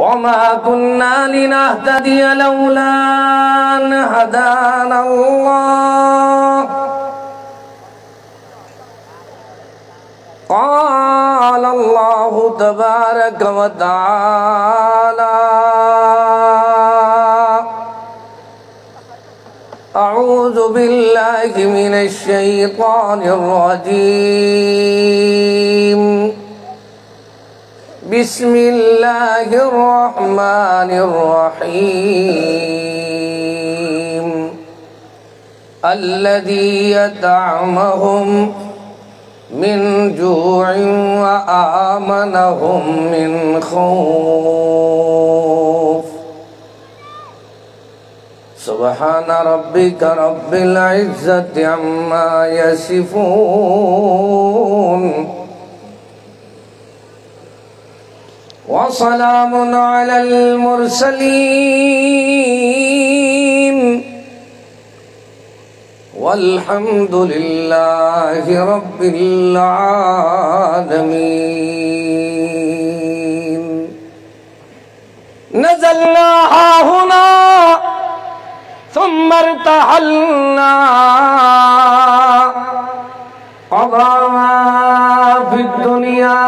وما كنا لنهتدي لولا أن هدانا الله قال الله تبارك وتعالى أعوذ بالله من الشيطان الرجيم بسم الله الرحمن الرحيم الذي يطعمهم من جوع وآمنهم من خوف سبحان ربك رب العزة عما يصفون وسلام على المرسلين والحمد لله رب العالمين نزلنا هنا ثم ارتحلنا قضانا في الدنيا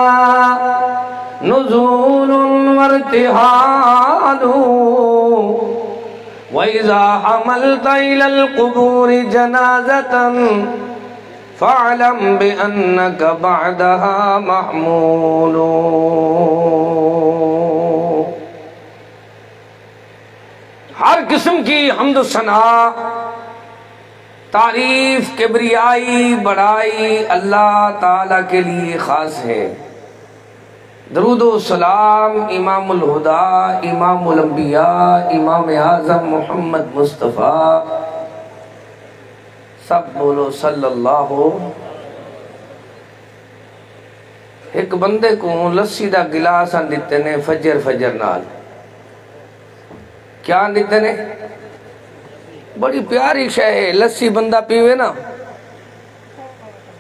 نزول وارتحال وإذا حملت إلى القبور جنازة فاعلم بأنك بعدها محمول ہر قسم کی حمد و ثنا تعریف کبریائی بڑائی اللہ تعالیٰ کے لیے خاص ہے۔ درود و سلام امام الہدا امام الانبیاء امام اعظم محمد مصطفیٰ سب بولو صلی اللہ۔ ایک بندے کو لسی دا گلاس دیتے نے فجر نال، کیا دیتے نے؟ بڑی پیاری شے ہے، لسی بندہ پیوے نا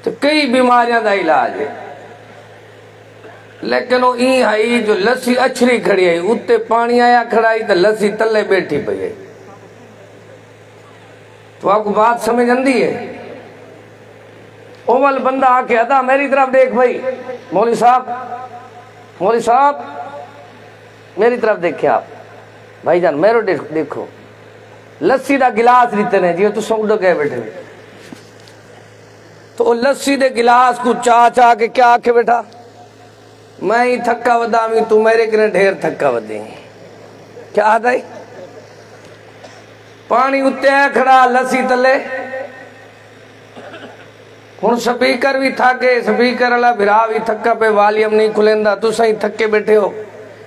تو کئی بیماریاں دا علاج ہے، لیکن وہ این ہے جو لسی اچھری کھڑی ہے اتے پانی آیا کھڑائی تو لسی تلے بیٹھی پئی ہے۔ تو آپ کو بات سمجھ اندی ہے؟ اول بندہ آکے ادا میری طرف دیکھ بھائی، مولوی صاحب میری طرف دیکھیں آپ بھائی جان، میرو دیکھو لسی دا گلاس دیتے نے جی تو سوڑ گئے بیٹھے تو لسی دے گلاس کو چاہ کے کیا آکے بیٹھا، میں ہی تھکا ودامی تو میرے کنے ڈھیر تھکا ودیں، کیا آدھا ہے؟ پانی اتے ہے کھڑا لسی تلے، ہن سپیکر بھی تھاکے، سپیکر اللہ بھرا بھی تھکا پہ والیم نہیں کھلیں دا، تو سہی تھکے بیٹھے ہو،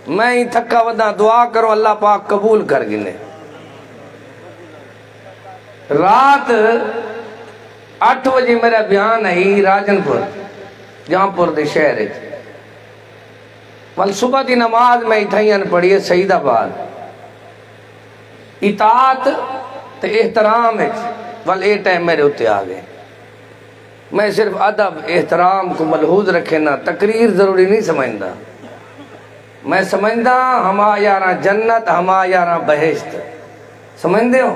میں ہی تھکا ودا، دعا کرو اللہ پاک قبول کر گنے۔ رات 8 بجے میرا بیان ہے راجن پور جہاں پور دے شہر ہے، ول صبح دی نماز میں اتھائیاں پڑھی ہے سعید آباد، اطاعت تے احترام ہے، ول اے ٹائم میرے ہوتے آگئے، میں صرف ادب احترام کو ملحوظ رکھے نا، تقریر ضروری نہیں سمجھنا، میں سمجھدا ہما یارا جنت ہما یارا بہشت، سمجھدے ہو؟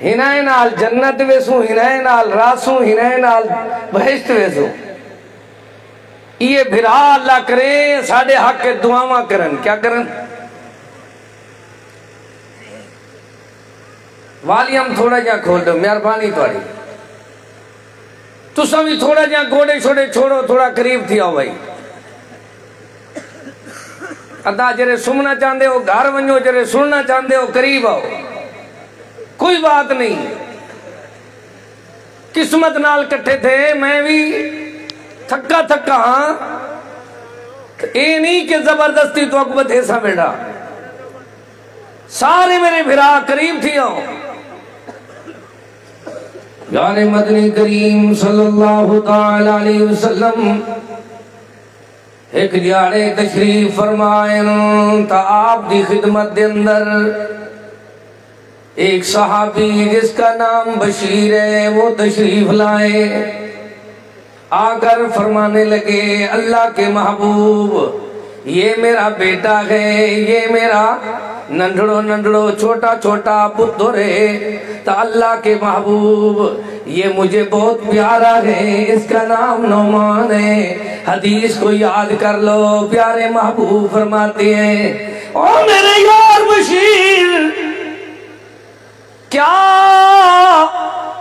ہنائے نال جنت ویسوں، ہنائے نال راسوں، ہنائے نال بہشت ویسوں، یہ بھرا اللہ کریں ساڑھے حق کے دعاواں کرن، کیا کرن؟ والیم تھوڑا جہاں کھول دو، مہربانی توڑی، تو سبھی تھوڑا جہاں گوڑے چھوڑے چھوڑو، تھوڑا قریب تھی آؤ بھائی، ادا جرے سمنا چاندے ہو گھر ونجو، جرے سننا چاندے ہو قریب آؤ، کوئی بات نہیں، قسمت نال کٹھے تھے، میں بھی تھکا ہاں، اے نہیں کہ زبردستی تو اکبت ایسا بیٹھا، سارے میرے بھرا قریب تھی آؤ۔ جان مدنی کریم صلی اللہ تعالی علیہ وسلم ایک دیاڑے تشریف فرمائن تا آپ دی خدمت دے اندر ایک صحابی جس کا نام بشیر ہے وہ تشریف لائے، آ کر فرمانے لگے اللہ کے محبوب یہ میرا بیٹا ہے، یہ میرا ننڈڑو ننڈڑو چھوٹا چھوٹا پتر ہے، تو اللہ کے محبوب یہ مجھے بہت پیارا ہے، اس کا نام نعمان ہے، حدیث کو یاد کر لو۔ پیارے محبوب فرماتے ہیں او میرے یار بشیر، کیا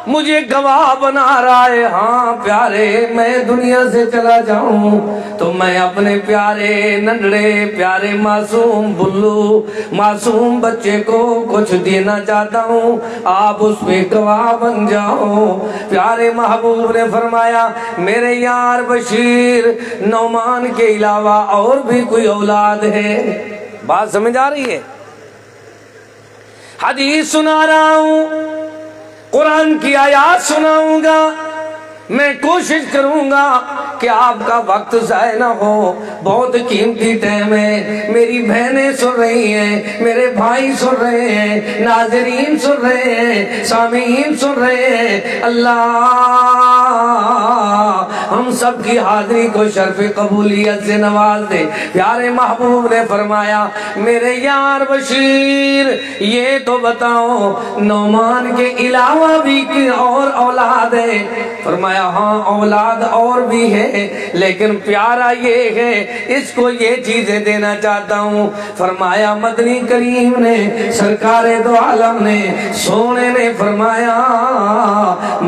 مجھے گواہ بنا رہا ہے؟ ہاں پیارے، میں دنیا سے چلا جاؤں تو میں اپنے پیارے ننڑے پیارے معصوم بلو معصوم بچے کو کچھ دینا چاہتا ہوں، آپ اس پہ گواہ بن جاؤ۔ پیارے محبوب نے فرمایا میرے یار بشیر، نعمان کے علاوہ اور بھی کوئی اولاد ہے؟ بات سمجھ آ رہی ہے؟ حدیث سنا رہا ہوں، قرآن کی آیات سناؤں گا، میں کوشش کروں گا کہ آپ کا وقت ضائع نہ ہو، بہت قیمتی ٹائم ہے۔ میری بہنیں سن رہی ہیں، میرے بھائی سن رہے ہیں، ناظرین سن رہے ہیں، سامعین سن رہے ہیں، اللہ ہم سب کی حاضری کو شرف قبولیت سے نواز دے۔ پیارے محبوب نے فرمایا میرے یار بشیر، یہ تو بتاؤ نعمان کے علاوہ بھی کوئی اور اولاد ہے؟ فرمایا ہاں اولاد اور بھی ہے، لیکن پیارا یہ ہے، اس کو یہ چیزیں دینا چاہتا ہوں۔ فرمایا مدنی کریم نے، سرکار دو عالم نے، سونے نے فرمایا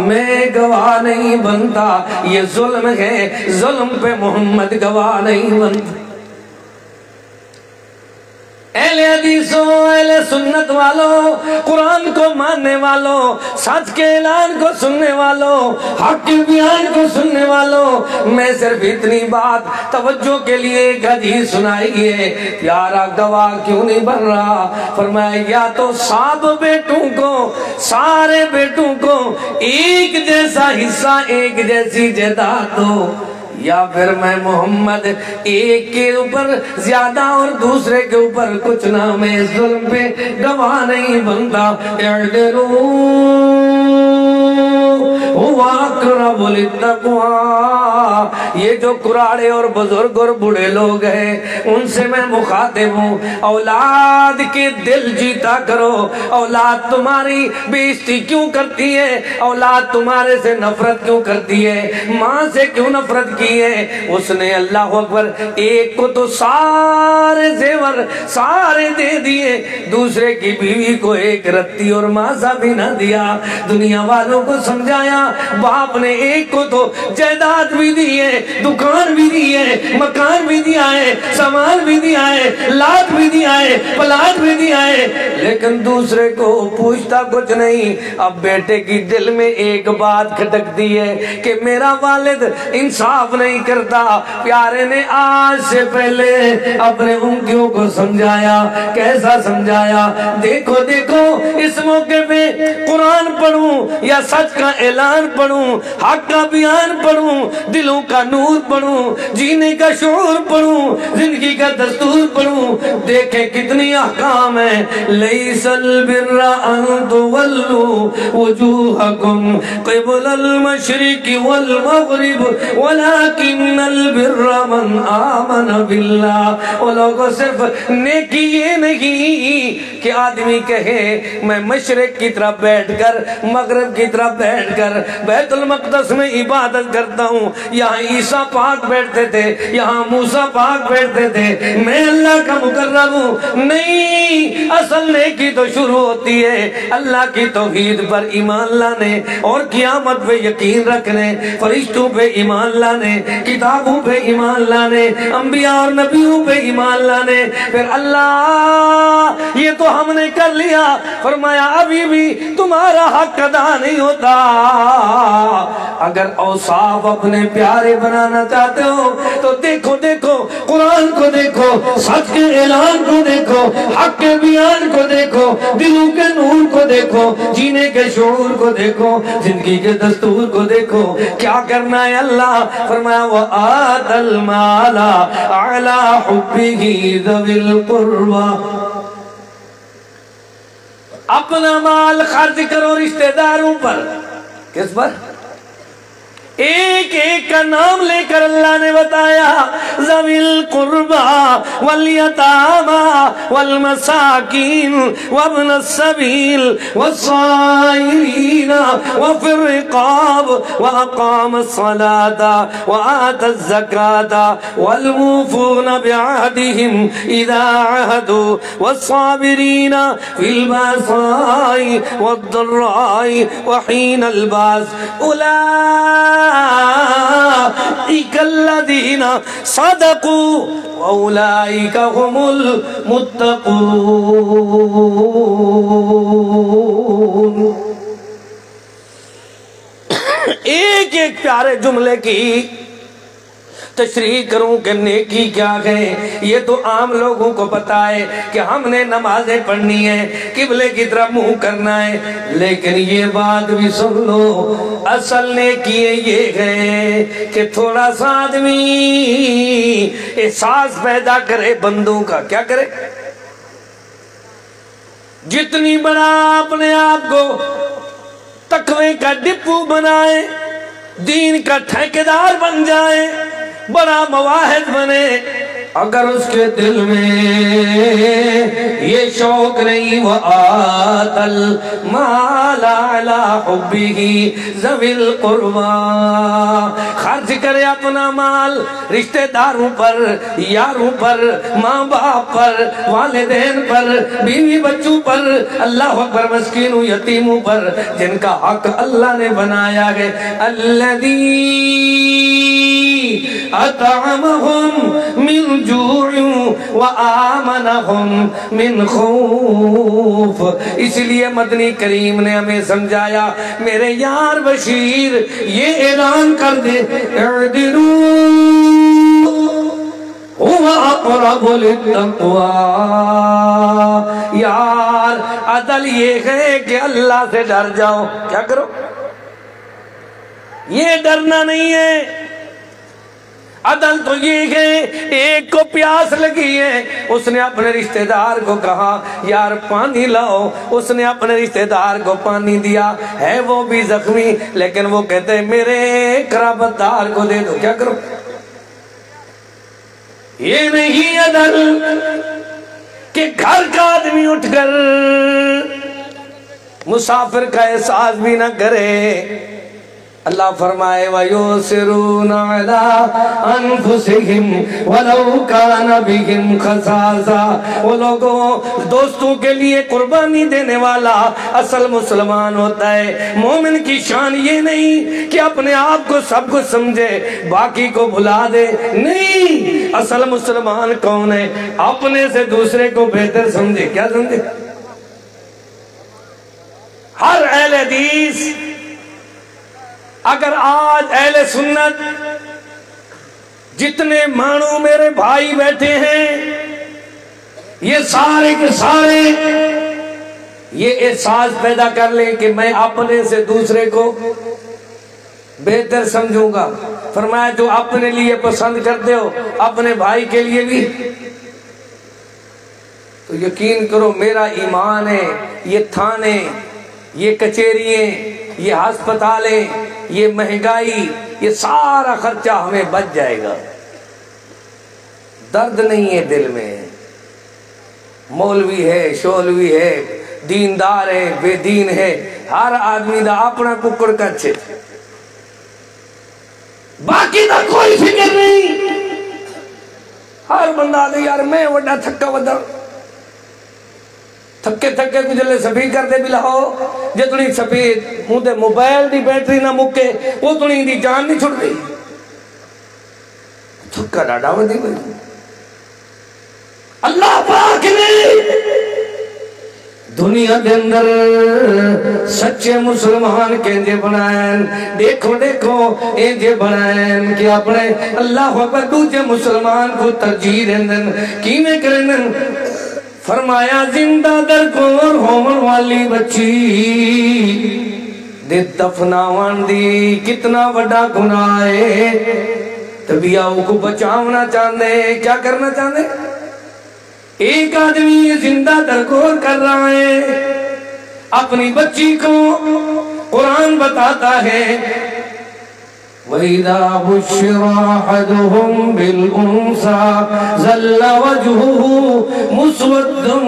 میں گواہ نہیں بنتا، یہ ظلم ہے، ظلم پہ محمد گواہ نہیں بنتا۔ اہل حدیثوں، اہل سنت والوں، قرآن کو ماننے والوں، سچ کے اعلان کو سننے والوں، حق کے بیان کو سننے والوں، میں صرف اتنی بات توجہ کے لیے ایک حدیث سنائی ہے، پیارا گواہ کیوں نہیں بن رہا؟ فرمایا یا تو سب بیٹوں کو، سارے بیٹوں کو ایک جیسا حصہ، ایک جیسی جائیداد دو، یا پھر میں محمد ایک کے اوپر زیادہ اور دوسرے کے اوپر کچھ نہ، میں ظلم پہ گواہ نہیں بنتا۔ اعدلوا هو اقرب للتقوى، یہ جو کراڑے اور بزرگ اور بڑے لوگ ہیں ان سے میں مخاطب ہوں، اولاد کے دل جیتا کرو۔ اولاد تمہاری بے عزتی کیوں کرتی ہے؟ اولاد تمہارے سے نفرت کیوں کرتی ہے؟ ماں سے کیوں نفرت کی ہے؟ اس نے اللہ اکبر ایک کو تو سارے زیور سارے دے دیے، دوسرے کی بیوی کو ایک رتی اور ماسا بھی نہ دیا۔ دنیا والوں کو سمجھایا، باپ نے ایک کو تو جائیداد بھی دی ہے، دکان بھی دی ہے، مکان بھی دیا ہے، سامان بھی دیا ہے، لاٹ بھی دیا ہے، پلاٹ بھی دیا ہے، لیکن دوسرے کو پوچھتا کچھ نہیں۔ اب بیٹے کی دل میں ایک بات کھٹکتی ہے کہ میرا والد انصاف نہیں کرتا۔ پیارے نے آج سے پہلے اپنے انگلیوں کو سمجھایا۔ کیسا سمجھایا؟ دیکھو دیکھو، اس موقع پہ قرآن پڑھوں یا سچ کا اعلان پڑھوں، حق کا بیان پڑھوں، دلوں کا نور پڑھوں، جینے کا شعور پڑھوں، زندگی کا دستور پڑھوں، دیکھیں کتنی احکام ہیں۔ لیس البر ان تولوا وجوہکم قبل المشرق والمغرب ولكن البر من آمن باللہ۔ وہ لوگوں صرف نیکی یہ نہیں کہ آدمی کہے میں مشرق کی طرف بیٹھ کر مغرب کی طرف بیٹھ کر بیت المقدس میں عبادت کرتا ہوں، یہاں عیسیٰ پاک بیٹھتے تھے، یہاں موسیٰ پاک بیٹھتے تھے، میں اللہ کا مقرب ہوں۔ نہیں، اصل نیکی تو شروع ہوتی ہے اللہ کی توحید پر ایمان لانے اور قیامت پہ یقین رکھنے، فرشتوں پہ ایمان لانے، کتابوں پہ ایمان لانے، انبیاء اور نبیوں پہ ایمان لانے۔ پھر اللہ یہ تو ہم نے کر لیا، فرمایا ابھی بھی تمہارا حق ادا نہیں ہوتا۔ اگر اوصاف اپنے پیارے بنانا چاہتے ہو تو دیکھو دیکھو قرآن کو دیکھو، سچ کے اعلان کو دیکھو، حق کے بیان کو دیکھو، دلوں کے نور کو دیکھو، جینے کے شعور کو دیکھو، زندگی کے دستور کو دیکھو۔ کیا کرنا ہے اللہ؟ فرمایا وَآتَ الْمَالَ عَلَى حُبِّهِ ذَوِي الْقُرْبَى، اپنا مال خرچ کرو رشتہ داروں پر۔ کس پر؟ ایک ایک کا نام لے کر اللہ نے بتایا، ذوی القربى والیتامی والمساکین وابن السبیل والصائرین وفی الرقاب واقام الصلاة وآت الزکاة والموفون بعہدہم اذا عہدوا والصابرین فی الباساء والضراء وحین الباس اولئک الذین صدقوا واولئک هم المتقون۔ ایک ایک پیارے جملے کی تشریح کروں کہ نیکی کیا ہے۔ یہ تو عام لوگوں کو پتا ہے کہ ہم نے نمازیں پڑھنی ہے، قبلے کی طرف منہ کرنا ہے، لیکن یہ بات بھی سن لو، اصل نیکی یہ ہے کہ تھوڑا سا آدمی احساس پیدا کرے بندوں کا۔ کیا کرے؟ جتنی بڑا اپنے آپ کو تقوی کا ڈپو بنائے، دین کا ٹھیکیدار بن جائے، بڑا مواحد بنے، اگر اس کے دل میں یہ شوق نہیں، وَآتَ الْمَالَ عَلَىٰ حُبِّهِ ذَوِي الْقُرْبَىٰ، خرچ کرے اپنا مال رشتہ داروں پر، یاروں پر، ماں باپ پر، والدین پر، بیوی بچوں پر، اللہ اکبر، مسکینوں یتیموں پر، جن کا حق اللہ نے بنایا ہے، الذی اطعمہم من جوع وآمنہم من خوف۔ اس لیے مدنی کریم نے ہمیں سمجھایا، میرے یار بشیر یہ اعلان کر دے، اعدلوا هو اقرب للتقوی، یار عدل یہ ہے کہ اللہ سے ڈر جاؤ۔ کیا کرو؟ یہ ڈرنا نہیں ہے، عدل تو یہ ہے ایک کو پیاس لگی ہے، اس نے اپنے رشتہ دار کو کہا یار پانی لاؤ، اس نے اپنے رشتہ دار کو پانی دیا، ہے وہ بھی زخمی لیکن وہ کہتے ہیں میرے قرابت دار کو دے دو۔ کیا کرو؟ یہ نہیں عدل کہ گھر کا آدمی اٹھ کر مسافر کا احساس بھی نہ کرے۔ اللہ فرمائے وَيُؤْثِرُونَ عَلَىٰ أَنفُسِهِمْ وَلَوْ كَانَ بِهِمْ خَصَاصَةٌ، وہ لوگوں دوستوں کے لیے قربانی دینے والا اصل مسلمان ہوتا ہے۔ مومن کی شان یہ نہیں کہ اپنے آپ کو سب کچھ سمجھے باقی کو بھلا دے، نہیں، اصل مسلمان کون ہے؟ اپنے سے دوسرے کو بہتر سمجھے۔ کیا سمجھے؟ ہر اہل حدیث، اگر آج اہل سنت جتنے مانو میرے بھائی بیٹھے ہیں، یہ سارے کے سارے یہ احساس پیدا کر لیں کہ میں اپنے سے دوسرے کو بہتر سمجھوں گا۔ فرمایا جو اپنے لیے پسند کرتے ہو اپنے بھائی کے لیے بھی تو یقین کرو میرا ایمان ہے، یہ تھانے، یہ کچہریاں، یہ ہسپتالیں، یہ مہنگائی، یہ سارا خرچہ ہمیں بچ جائے گا۔ درد نہیں ہے دل میں، مولوی ہے، شولوی ہے، دیندار ہے، بے دین ہے، ہر آدمی دا اپنا ککڑ کچھ، باقی دا کوئی فکر نہیں۔ ہر بندہ دے یار میں وڈا تھکا وڈا تھکے تھکے کو جلے سفید کر دے بھی لاؤ، جتنی سفید موں دے موبائل دی بیٹری نہ مکے وہ تنی دی جان نہیں چھوڑ گئی، تھکا ڈاڑا ہو دی گئی۔ اللہ پاک نے دنیا دے اندر سچے مسلمان کہنجے بنائیں، دیکھو دیکھو اینجے بنائیں کہ اپنے اللہ اکبر دوجے مسلمان کو ترجیح دیں، کیویں کریں؟ فرمایا زندہ درگور ہومن والی بچی دے دفناوان دی کتنا وڈا گناہ ہے، تبیاؤں کو بچاونا چاہنے، کیا کرنا چاہنے؟ ایک آدمی زندہ درگور کر رہا ہے، اپنی بچی کو قرآن بتاتا ہے وَإِذَا بُشِّرَ أَحَدُهُمْ بِالْأُنْثَى ظَلَّ وَجْهُهُ مُسْوَدًّا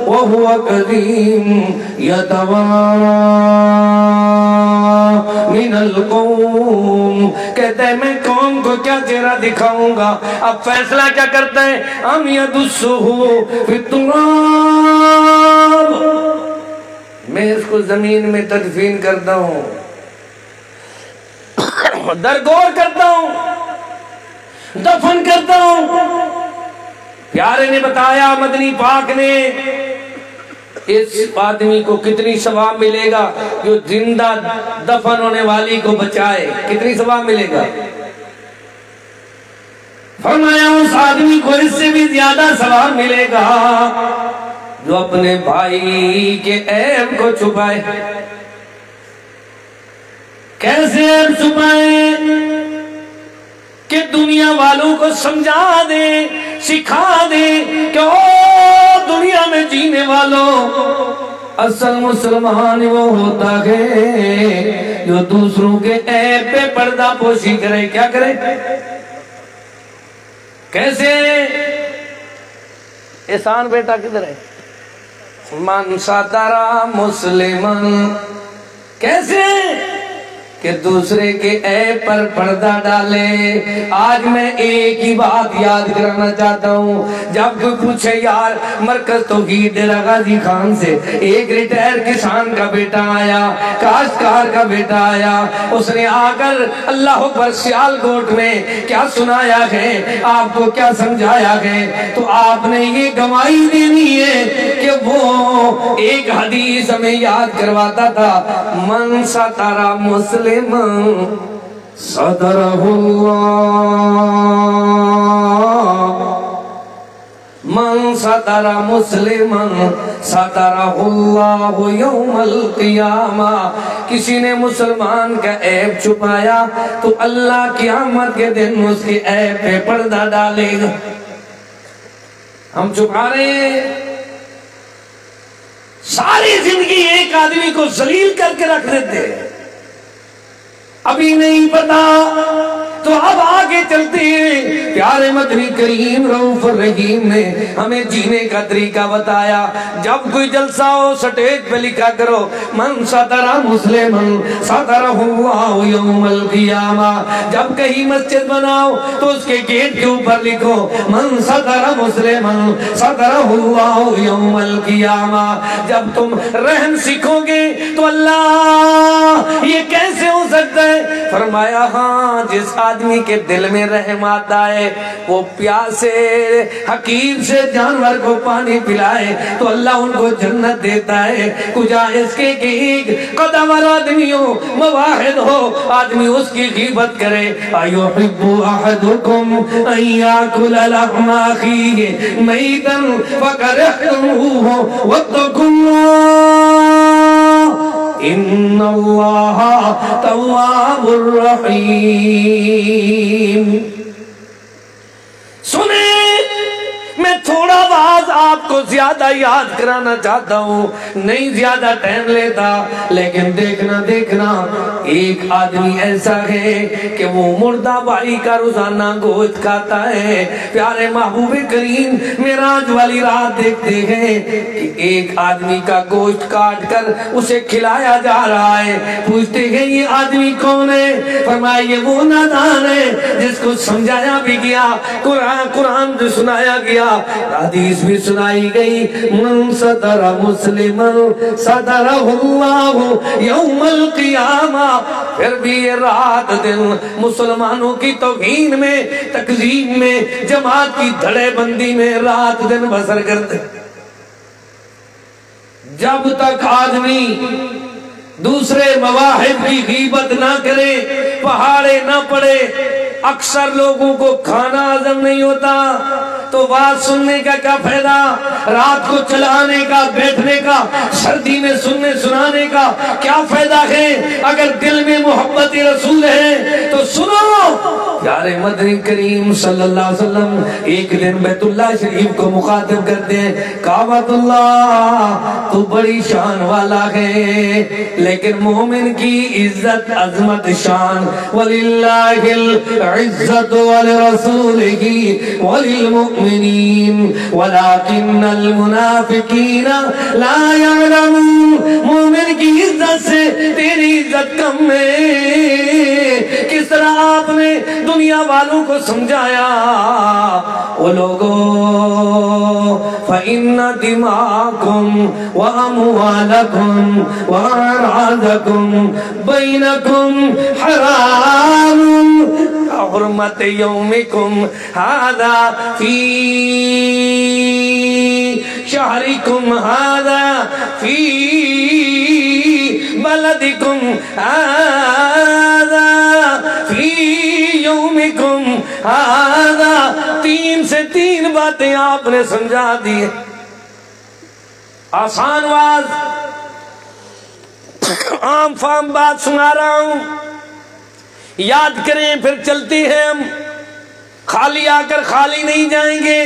وَهُوَ كَظِيمٌ يَتَوَارَى مِنَ الْقَوْمِ کہتا ہے میں قوم کو کیا چہرہ دکھاؤں گا. اب فیصلہ کیا کرتا ہے؟ أَمْ يَدُسُّهُ فِي التُّرَابِ میں اس کو زمین میں تدفین کرتا ہوں، درگور کرتا ہوں، دفن کرتا ہوں. پیارے نے بتایا مدنی پاک نے اس آدمی کو کتنی ثواب ملے گا جو زندہ دفن ہونے والی کو بچائے. کتنی ثواب ملے گا؟ فرمایا اس آدمی کو اس سے بھی زیادہ ثواب ملے گا جو اپنے بھائی کے عیب کو چھپائے. کیسے عیب چھپائے؟ کہ دنیا والوں کو سمجھا دے، سکھا دے کہ او دنیا میں جینے والوں، اصل مسلمان وہ ہوتا ہے جو دوسروں کے عیب پہ پردہ پوشی کرے. کیا کرے؟ کیسے؟ احسان بیٹا کدھر ہے؟ من ستر مسلمن. کیسے؟ کہ دوسرے کے عیب پر پردہ ڈالے. آج میں ایک ہی بات یاد کرنا چاہتا ہوں. جب کوئی پوچھے یار مرکز توحید ڈیرہ غازی خان سے ایک ریٹائر کسان کا بیٹا آیا، کاشتکار کا بیٹا آیا، اس نے آ کر اللہ اکبر سیالکوٹ میں کیا سنایا ہے، آپ کو کیا سمجھایا ہے، تو آپ نے یہ گواہی دینی ہے کہ وہ ایک حدیث ہمیں یاد کرواتا تھا، من ستر مسلم سترہ اللہ، من ستر مسلما سترہ اللہ یوم القیامہ. کسی نے مسلمان کا عیب چھپایا تو اللہ قیامت کے دن اس کے عیب پہ پردہ ڈالے گا. ہم چھپا رہے ہیں. ساری زندگی ایک آدمی کو ذلیل کر کے رکھ دیتے ہیں. ابھی نہیں پتا تو اب آگے چلتے ہیں. پیارے مدنی کریم رؤوف الرحیم نے ہمیں جینے کا طریقہ بتایا. جب کوئی جلسہ ہو سٹیج پہ لکھا کرو من ستر مسلمن سترہ اللہ یوم القیامہ. جب کہیں مسجد بناؤ تو اس کے گیٹ کے اوپر لکھو من ستر مسلمن سترہ اللہ یوم القیامہ. جب تم رحم سیکھو گے تو اللہ یہ کیسے ہو سکتا ہے؟ فرمایا ہاں جس آدمی کے دل میں رحم آتا ہے وہ پیاسے حقیر سے جانور کو پانی پلائے تو اللہ ان کو جنت دیتا ہے. کجا اس کے کہ ایک قدم آدمی ہو، مواحد ہو، آدمی اس کی غیبت کرے. ایحب احدکم ان یاکل لحم اخیہ میتا فکرہتموہ واتقوا اللہ ان اللہ تواب الرحیم. سنیں میں تھوڑا باز آپ کو زیادہ یاد کرانا چاہتا ہوں، نہیں زیادہ ٹائم لیتا، لیکن دیکھنا ایک آدمی ایسا ہے کہ وہ مردہ بھائی کا روزانہ گوشت کھاتا ہے. پیارے محبوب کریم معراج والی رات دیکھتے ہیں کہ ایک آدمی کا گوشت کاٹ کر اسے کھلایا جا رہا ہے. پوچھتے ہیں یہ آدمی کون ہے؟ فرمایا یہ وہ نادان ہے جس کو سمجھایا بھی گیا، قرآن جو سنایا گیا، حدیث بھی سنائی گئی. من ستر مسلما سترہ اللہ یوم القیامہ. پھر بھی یہ رات دن مسلمانوں کی توہین میں، تکذیب میں، جماعت کی دھڑے بندی میں رات دن بسر کرتے. جب تک آدمی دوسرے مواہب کی غیبت نہ کرے، پہاڑے نہ پڑے، اکثر لوگوں کو کھانا ہضم نہیں ہوتا تو بات سننے کا کیا فائدہ؟ رات کو چلانے کا، بیٹھنے کا، سردی میں سننے سنانے کا کیا فائدہ ہے؟ اگر دل میں محبت رسول ہے تو سنو. پیارے مدنی کریم صلی اللہ علیہ وسلم ایک دن بیت اللہ شریف کو مخاطب کرتے ہیں، کعبۃ اللہ تو بڑی شان والا ہے، لیکن مومن کی عزت عظمت شان وَلِلَّهِ الْعِزَّةُ وَلِرَسُولِهِ وَلِلْمُؤْمِنِينَ وَلَكِنَّ الْمُنَافِقِينَ لَا يَعْلَمُونَ۔ مومن کی عزت سے تیری عزت کم ہے۔ کس طرح آپ نے دنیا والوں کو سمجھایا، وہ لوگوں فَإِنَّ دِمَاءَكُمْ وَأَمْوَالَكُمْ وَأَعْرَاضَكُمْ بَيْنَكُمْ حَرَامٌ كَحُرْمَةِ يَوْمِكُمْ هَذَا فِي شَهْرِكُمْ هَذَا فِي بَلَدِكُمْ هَذَا فِي يَوْمِكُمْ هَذَا۔ تین باتیں آپ نے سمجھا دی۔ آسان واز عام فام بات سنا رہا ہوں، یاد کریں پھر چلتے ہیں ہم۔ خالی آ کر خالی نہیں جائیں گے،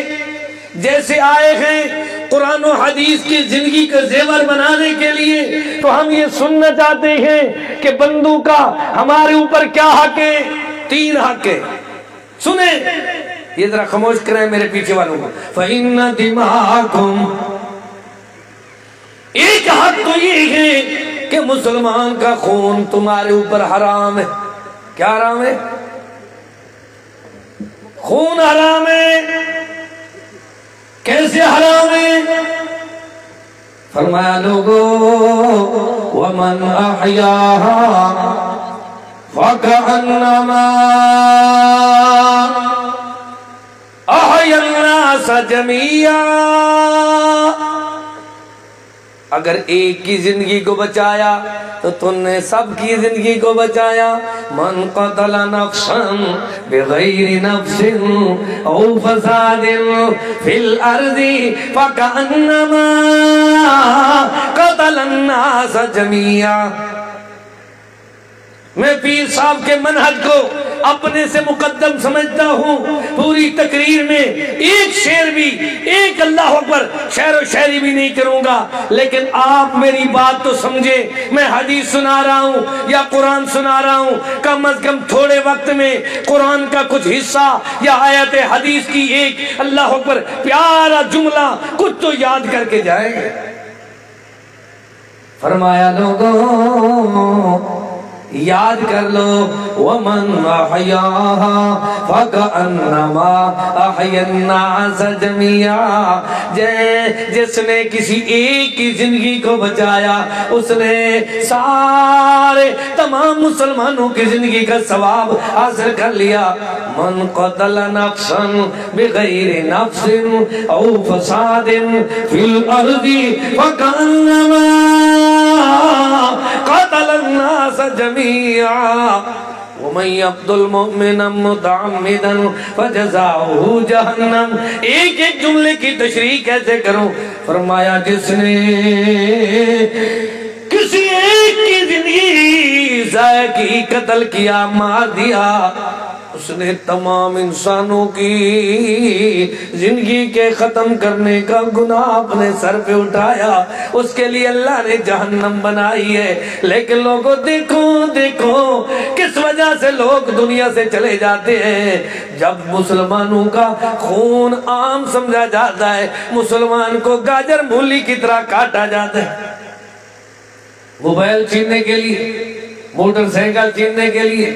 جیسے آئے ہیں قرآن و حدیث کی زندگی کا زیور بنانے کے لیے، تو ہم یہ سننا چاہتے ہیں کہ بندوں کا ہمارے اوپر کیا حق ہے؟ 3 حق ہے۔ سنیں، یہ ذرا خاموش کریں میرے پیچھے والوں کو۔ فَإِنَّ دِمَاءَكُمْ، ایک حق تو یہ ہے کہ مسلمان کا خون تمہارے اوپر حرام ہے۔ کیا حرام ہے؟ خون حرام ہے۔ کیسے حرام ہے؟ فرمایا لوگو وَمَنْ أَحْيَاهَا فَكَأَنَّمَا أَحْيَا النَّاسَ جَمِيعًا۔ اگر ایک کی زندگی کو بچایا تو تم نے سب کی زندگی کو بچایا۔ من قتل نفسا بغیر نفس او فساد فی الارض فکأنما قتل الناس جميعا۔ میں پیر صاحب کے منہج کو اپنے سے مقدم سمجھتا ہوں۔ پوری تقریر میں ایک شعر بھی، ایک اللہ اکبر شعر و شاعری بھی نہیں کروں گا، لیکن آپ میری بات تو سمجھے۔ میں حدیث سنا رہا ہوں یا قرآن سنا رہا ہوں، کم از کم تھوڑے وقت میں قرآن کا کچھ حصہ یا آیت حدیث کی ایک اللہ اکبر پیارا جملہ کچھ تو یاد کر کے جائیں گے۔ فرمایا لوگوں یاد کر لو وَمَنْ أَحْيَاهَا فَكَأَنَّمَا أَحْيَا النَّاسَ جَمِيعًا۔ جس نے کسی ایک کی زندگی کو بچایا، اس نے سارے تمام مسلمانوں کی زندگی کا ثواب حاصل کر لیا۔ مَنْ قَتَلَ نَفْسًا بِغَيْرِ نَفْسٍ أَوْ فَسَادٍ فِي الْأَرْضِ فَكَأَنَّمَا قَتَلَ النَّاسَ جَمِيعًا۔ وَمَنْ يَقْتُلْ مُؤْمِنًا مُتَعَمِّدًا فَجَزَاؤُهُ جَهَنَّمُ۔ ایک ایک جملے کی تشریح کیسے کروں؟ فرمایا جس نے کسی ایک کی زندگی ضائع کی، قتل کیا، مار دیا، اس نے تمام انسانوں کی زندگی کے ختم کرنے کا گناہ اپنے سر پہ اٹھایا۔ اس کے لیے اللہ نے جہنم بنائی ہے۔ لیکن لوگوں دیکھو دیکھو کس وجہ سے لوگ دنیا سے چلے جاتے ہیں۔ جب مسلمانوں کا خون عام سمجھا جاتا ہے، مسلمان کو گاجر مولی کی طرح کاٹا جاتا ہے۔ موبائل چھیننے کے لیے، موٹر سائیکل چھیننے کے لیے،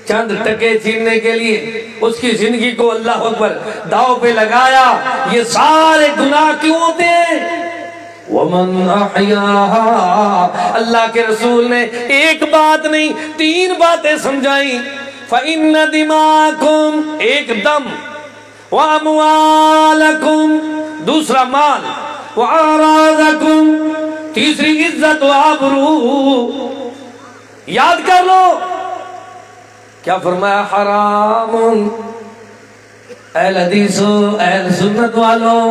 چند ٹکے چھیننے کے لیے اس کی زندگی کو اللہ اکبر داؤ پہ لگایا۔ یہ سارے گناہ کیوں ہوتے ہیں؟ وَمَنْ أَحْيَاهَا، اللہ کے رسول نے ایک بات نہیں 3 باتیں سمجھائیں۔ فَإِنَّ دِمَاءَكُمْ، ایک دم، وَأَمْوَالَكُمْ، دوسرا مال، وَأَعْرَاضَكُمْ، تیسری عزت و آبرو۔ یاد کر لو کیا فرمایا؟ حرام۔ اہل حدیثو، اہل سنت والو،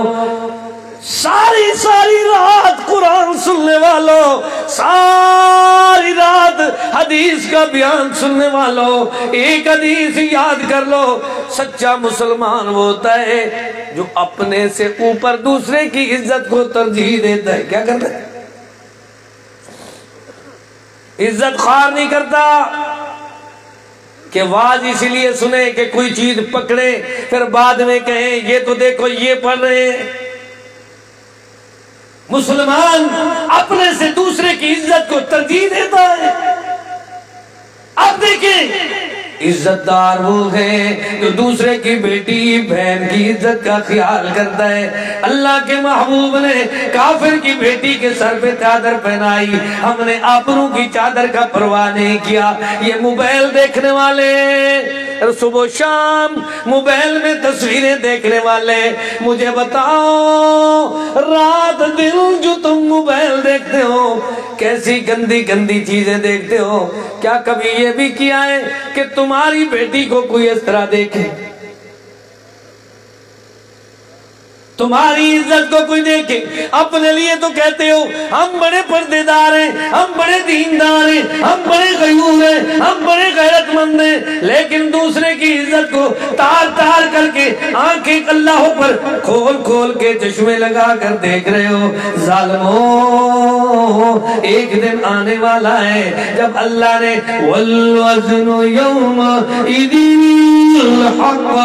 ساری ساری رات قرآن سننے والوں، ساری رات حدیث کا بیان سننے والوں، ایک حدیث یاد کر لو، سچا مسلمان وہ ہوتا ہے جو اپنے سے اوپر دوسرے کی عزت کو ترجیح دیتا ہے۔ کیا کرتا ہے؟ عزت خوار نہیں کرتا کہ واز اس لیے سنے کہ کوئی چیز پکڑے پھر بعد میں کہیں یہ تو دیکھو یہ پڑھ رہے ہیں۔ مسلمان اپنے سے دوسرے کی عزت کو ترجیح دیتا ہے۔ اب دیکھیں عزت دار وہ ہے جو دوسرے کی بیٹی بہن کی عزت کا خیال کرتا ہے۔ اللہ کے محبوب نے کافر کی بیٹی کے سر پہ چادر پہنائی، ہم نے آبرو کی چادر کا پرواہ نہیں کیا۔ یہ موبائل دیکھنے والے، صبح و شام موبائل میں تصویریں دیکھنے والے، مجھے بتاؤ رات دن جو تم موبائل دیکھتے ہو، کیسی گندی گندی چیزیں دیکھتے ہو، کیا کبھی یہ بھی کیا ہے کہ تمہاری بیٹی کو کوئی اس طرح دیکھے؟ تمہاری عزت کو کوئی دیکھے؟ اپنے لیے تو کہتے ہو ہم بڑے پردے دار ہیں، ہم بڑے دیندار ہیں، ہم بڑے غیور ہیں، ہم بڑے غیرت مند ہیں، لیکن دوسرے کی عزت کو تار تار کر کے آنکھیں اللہ پر کھول کھول کے چشمے لگا کر دیکھ رہے ہو۔ ظالموں، ایک دن آنے والا ہے جب اللہ نے وَالْوَزْنُ يَوْمَئِذٍ الْحَقُّ،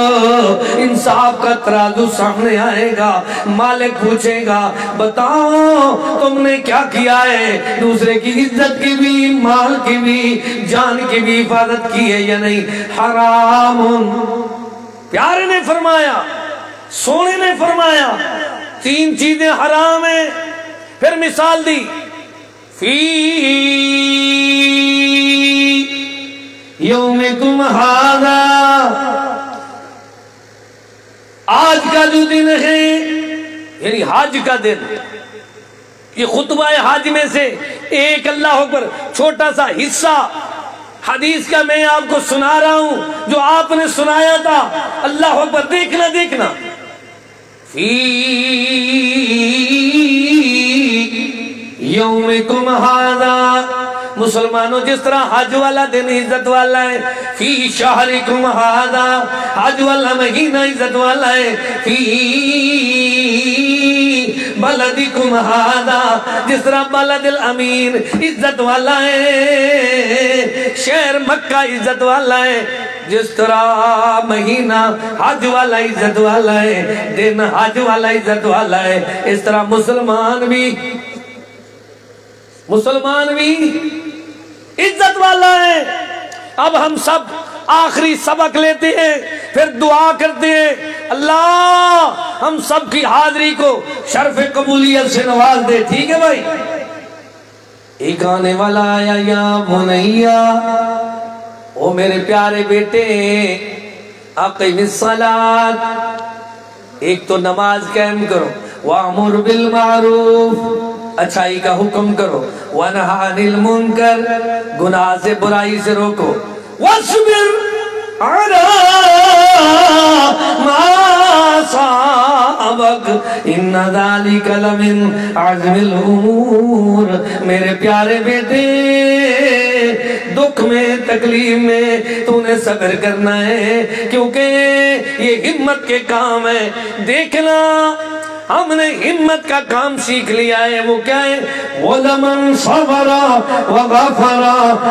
انصاف کا ترازو سامنے آئے گا، مالک پوچھے گا بتاؤ تم نے کیا کیا ہے، دوسرے کی عزت کی بھی، مال کی بھی، جان کی بھی حفاظت کی ہے یا نہیں؟ حرام۔ پیارے نے فرمایا، سونے نے فرمایا تین چیزیں حرام ہیں، پھر مثال دی فی یومکم ھذا، آج کا جو دن ہے یعنی حج کا دن، یہ خطبہ حج میں سے ایک اللہ اکبر چھوٹا سا حصہ حدیث کا میں آپ کو سنا رہا ہوں جو آپ نے سنایا تھا۔ اللہ اکبر، دیکھنا دیکھنا فی یومکم ھذا، مسلمانوں جس طرح حج والا دن عزت والا ہے، فی شہرکم ھذا، حج والا مہینہ عزت والا ہے، فی بلدکم ھذا، جس طرح بلد الامین عزت والا ہے، شہر مکہ عزت والا ہے، جس طرح مہینہ حج والا عزت والا ہے، دن حج والا عزت والا ہے، اس طرح مسلمان بھی عزت والا ہے۔ اب ہم سب آخری سبق لیتے ہیں، پھر دعا کرتے ہیں اللہ ہم سب کی حاضری کو شرف قبولیت سے نواز دے۔ ٹھیک ہے بھائی؟ ایک آنے والا آیا، یا بنیا، او میرے پیارے بیٹے، اقیم الصلاۃ، ایک تو نماز قائم کرو، وَأْمُرْ بِالْمَعْرُوفِ، اچھائی کا حکم کرو، وَنَهَ عَنِ الْمُنْكَرِ، گناہ سے برائی سے روکو، وَاصْبِرْ عَلَىٰ مَا صَابَكَ إِنَّ ذَلِكَ لَمِنْ عَزْمِ الْأُمُورِ، میرے پیارے بیٹے دکھ میں تکلیف میں تو نے صبر کرنا ہے، کیونکہ یہ ہمت کے کام ہے۔ دیکھنا ہم نے ہمت کا کام سیکھ لیا ہے، وہ کیا ہے؟ وَلَمَنْ صَبَرَ وَغَفَرَ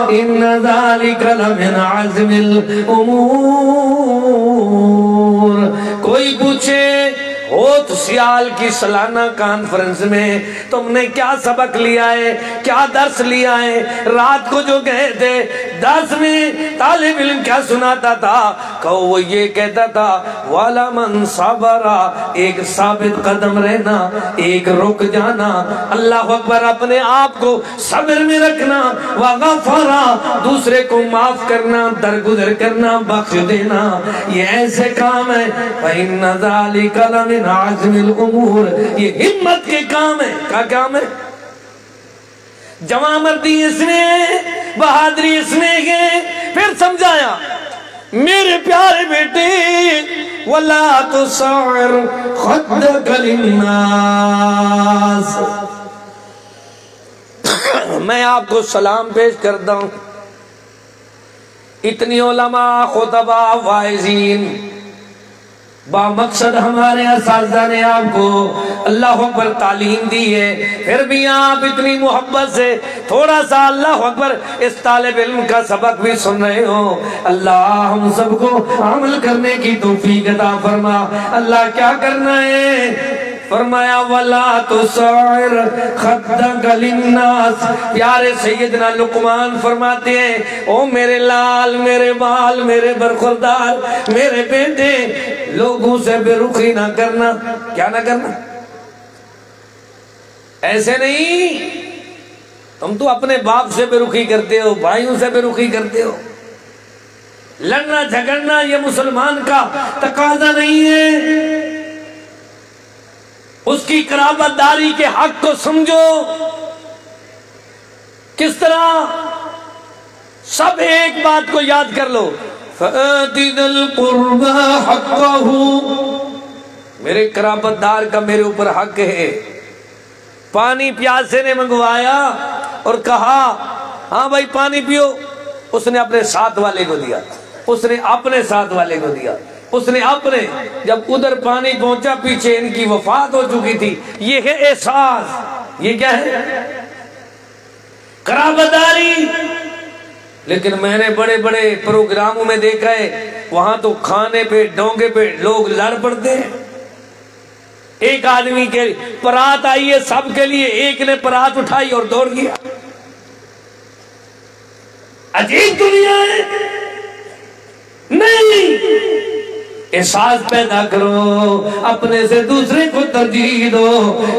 إِنَّ ذَلِكَ لَمِنْ عَزْمِ الْأُمُورِ۔ کوئی پوچھے ہوت سیال کی سالانہ کانفرنس میں تم نے کیا سبق لیا ہے، کیا درس لیا ہے؟ رات کو جو گئے تھے درس میں طالب علم کیا سناتا تھا؟ کہو وہ یہ کہتا تھا وَلَمَنْ صَبَرَ، ایک ثابت قدم رہنا، ایک رک جانا، اللہ اکبر، اپنے آپ کو صبر میں رکھنا، وَغَفَرَ، دوسرے کو معاف کرنا، درگزر کرنا، بخش دینا، یہ ایسے کام ہے۔ فَإِنَّ ذَلِكَ لَمِنْ عَزْمِ الْأُمُورِ، یہ ہمت کے کام ہے۔ کیا کام ہے؟ جوان مردی اس نے، بہادری اس نے ہے۔ پھر سمجھایا میرے پیارے بیٹے وَلَا تُصَعِّرْ خَدَّكَ لِلنَّاسِ، میں آپ کو سلام پیش کرتا ہوں. اتنی علماء، خطباء، واعظین، با مقصد ہمارے اساتذہ نے آپ کو اللہ اکبر تعلیم دی ہے، پھر بھی آپ اتنی محبت سے تھوڑا سا اللہ اکبر اس طالب علم کا سبق بھی سن رہے ہو. اللہ ہم سب کو عمل کرنے کی توفیق عطا فرما. اللہ کیا کرنا ہے؟ فرمایا وَلَا تُصَعِّرْ خَدَّكَ لِلنَّاسِ. پیارے سیدنا لقمان فرماتے ہیں او میرے لال، میرے بال، میرے برخوردار، میرے بیٹے، لوگوں سے بے رخی نہ کرنا. کیا نہ کرنا؟ ایسے نہیں. تم تو اپنے باپ سے بے رخی کرتے ہو، بھائیوں سے بے رخی کرتے ہو. لڑنا جھگڑنا یہ مسلمان کا تقاضا نہیں ہے. اس کی قرابت داری کے حق کو سمجھو. کس طرح؟ سب ایک بات کو یاد کر لو، فَآتِ ذَا الْقُرْبَى حَقَّهُ. میرے قرابت دار کا میرے اوپر حق ہے. پانی پیاسے نے منگوایا اور کہا ہاں بھائی پانی پیو. اس نے اپنے ساتھ والے کو دیا، اس نے اپنے ساتھ والے کو دیا، اس نے اپنے. جب ادھر پانی پہنچا پیچھے ان کی وفات ہو چکی تھی. یہ ہے احساس. یہ کیا ہے؟ قرابت داری. لیکن میں نے بڑے بڑے پروگراموں میں دیکھا ہے وہاں تو کھانے پہ ڈونگے پہ لوگ لڑ پڑتے ہیں. ایک آدمی کے پرات آئی ہے سب کے لیے، ایک نے پرات اٹھائی اور دوڑ گیا. عجیب دنیا ہے. نہیں، احساس پیدا کرو، اپنے سے دوسرے کو ترجیح دو.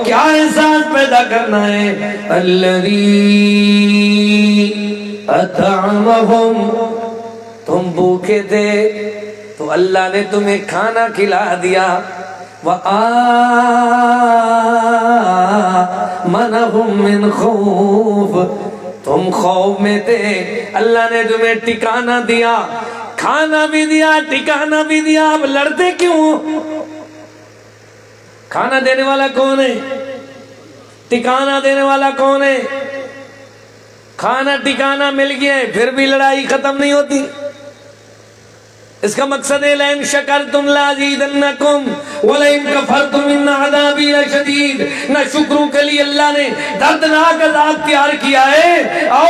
کیا احساس پیدا کرنا ہے؟ الذی اطعمہم. تم بھوکے تھے تو اللہ نے تمہیں کھانا کھلا دیا. وآمنہم من خوف. تم خوف میں تھے، اللہ نے تمہیں ٹھکانہ دیا، کھانا بھی دیا، ٹھکانہ بھی دیا. اب لڑتے کیوں؟ کھانا دینے والا کون ہے؟ ٹھکانہ دینے والا کون ہے؟ کھانا ٹھکانہ مل گیا ہے پھر بھی لڑائی ختم نہیں ہوتی. اس کا مقصد ہے لَإِن شَكَرْتُمْ لَأَزِيدَنَّكُمْ وَلَإِن كَفَرْتُمْ إِنَّ عَذَابِي لَشَدِيدٌ. نہ شکروں کے لیے اللہ نے دردناک عذاب تیار کیا ہے. آؤ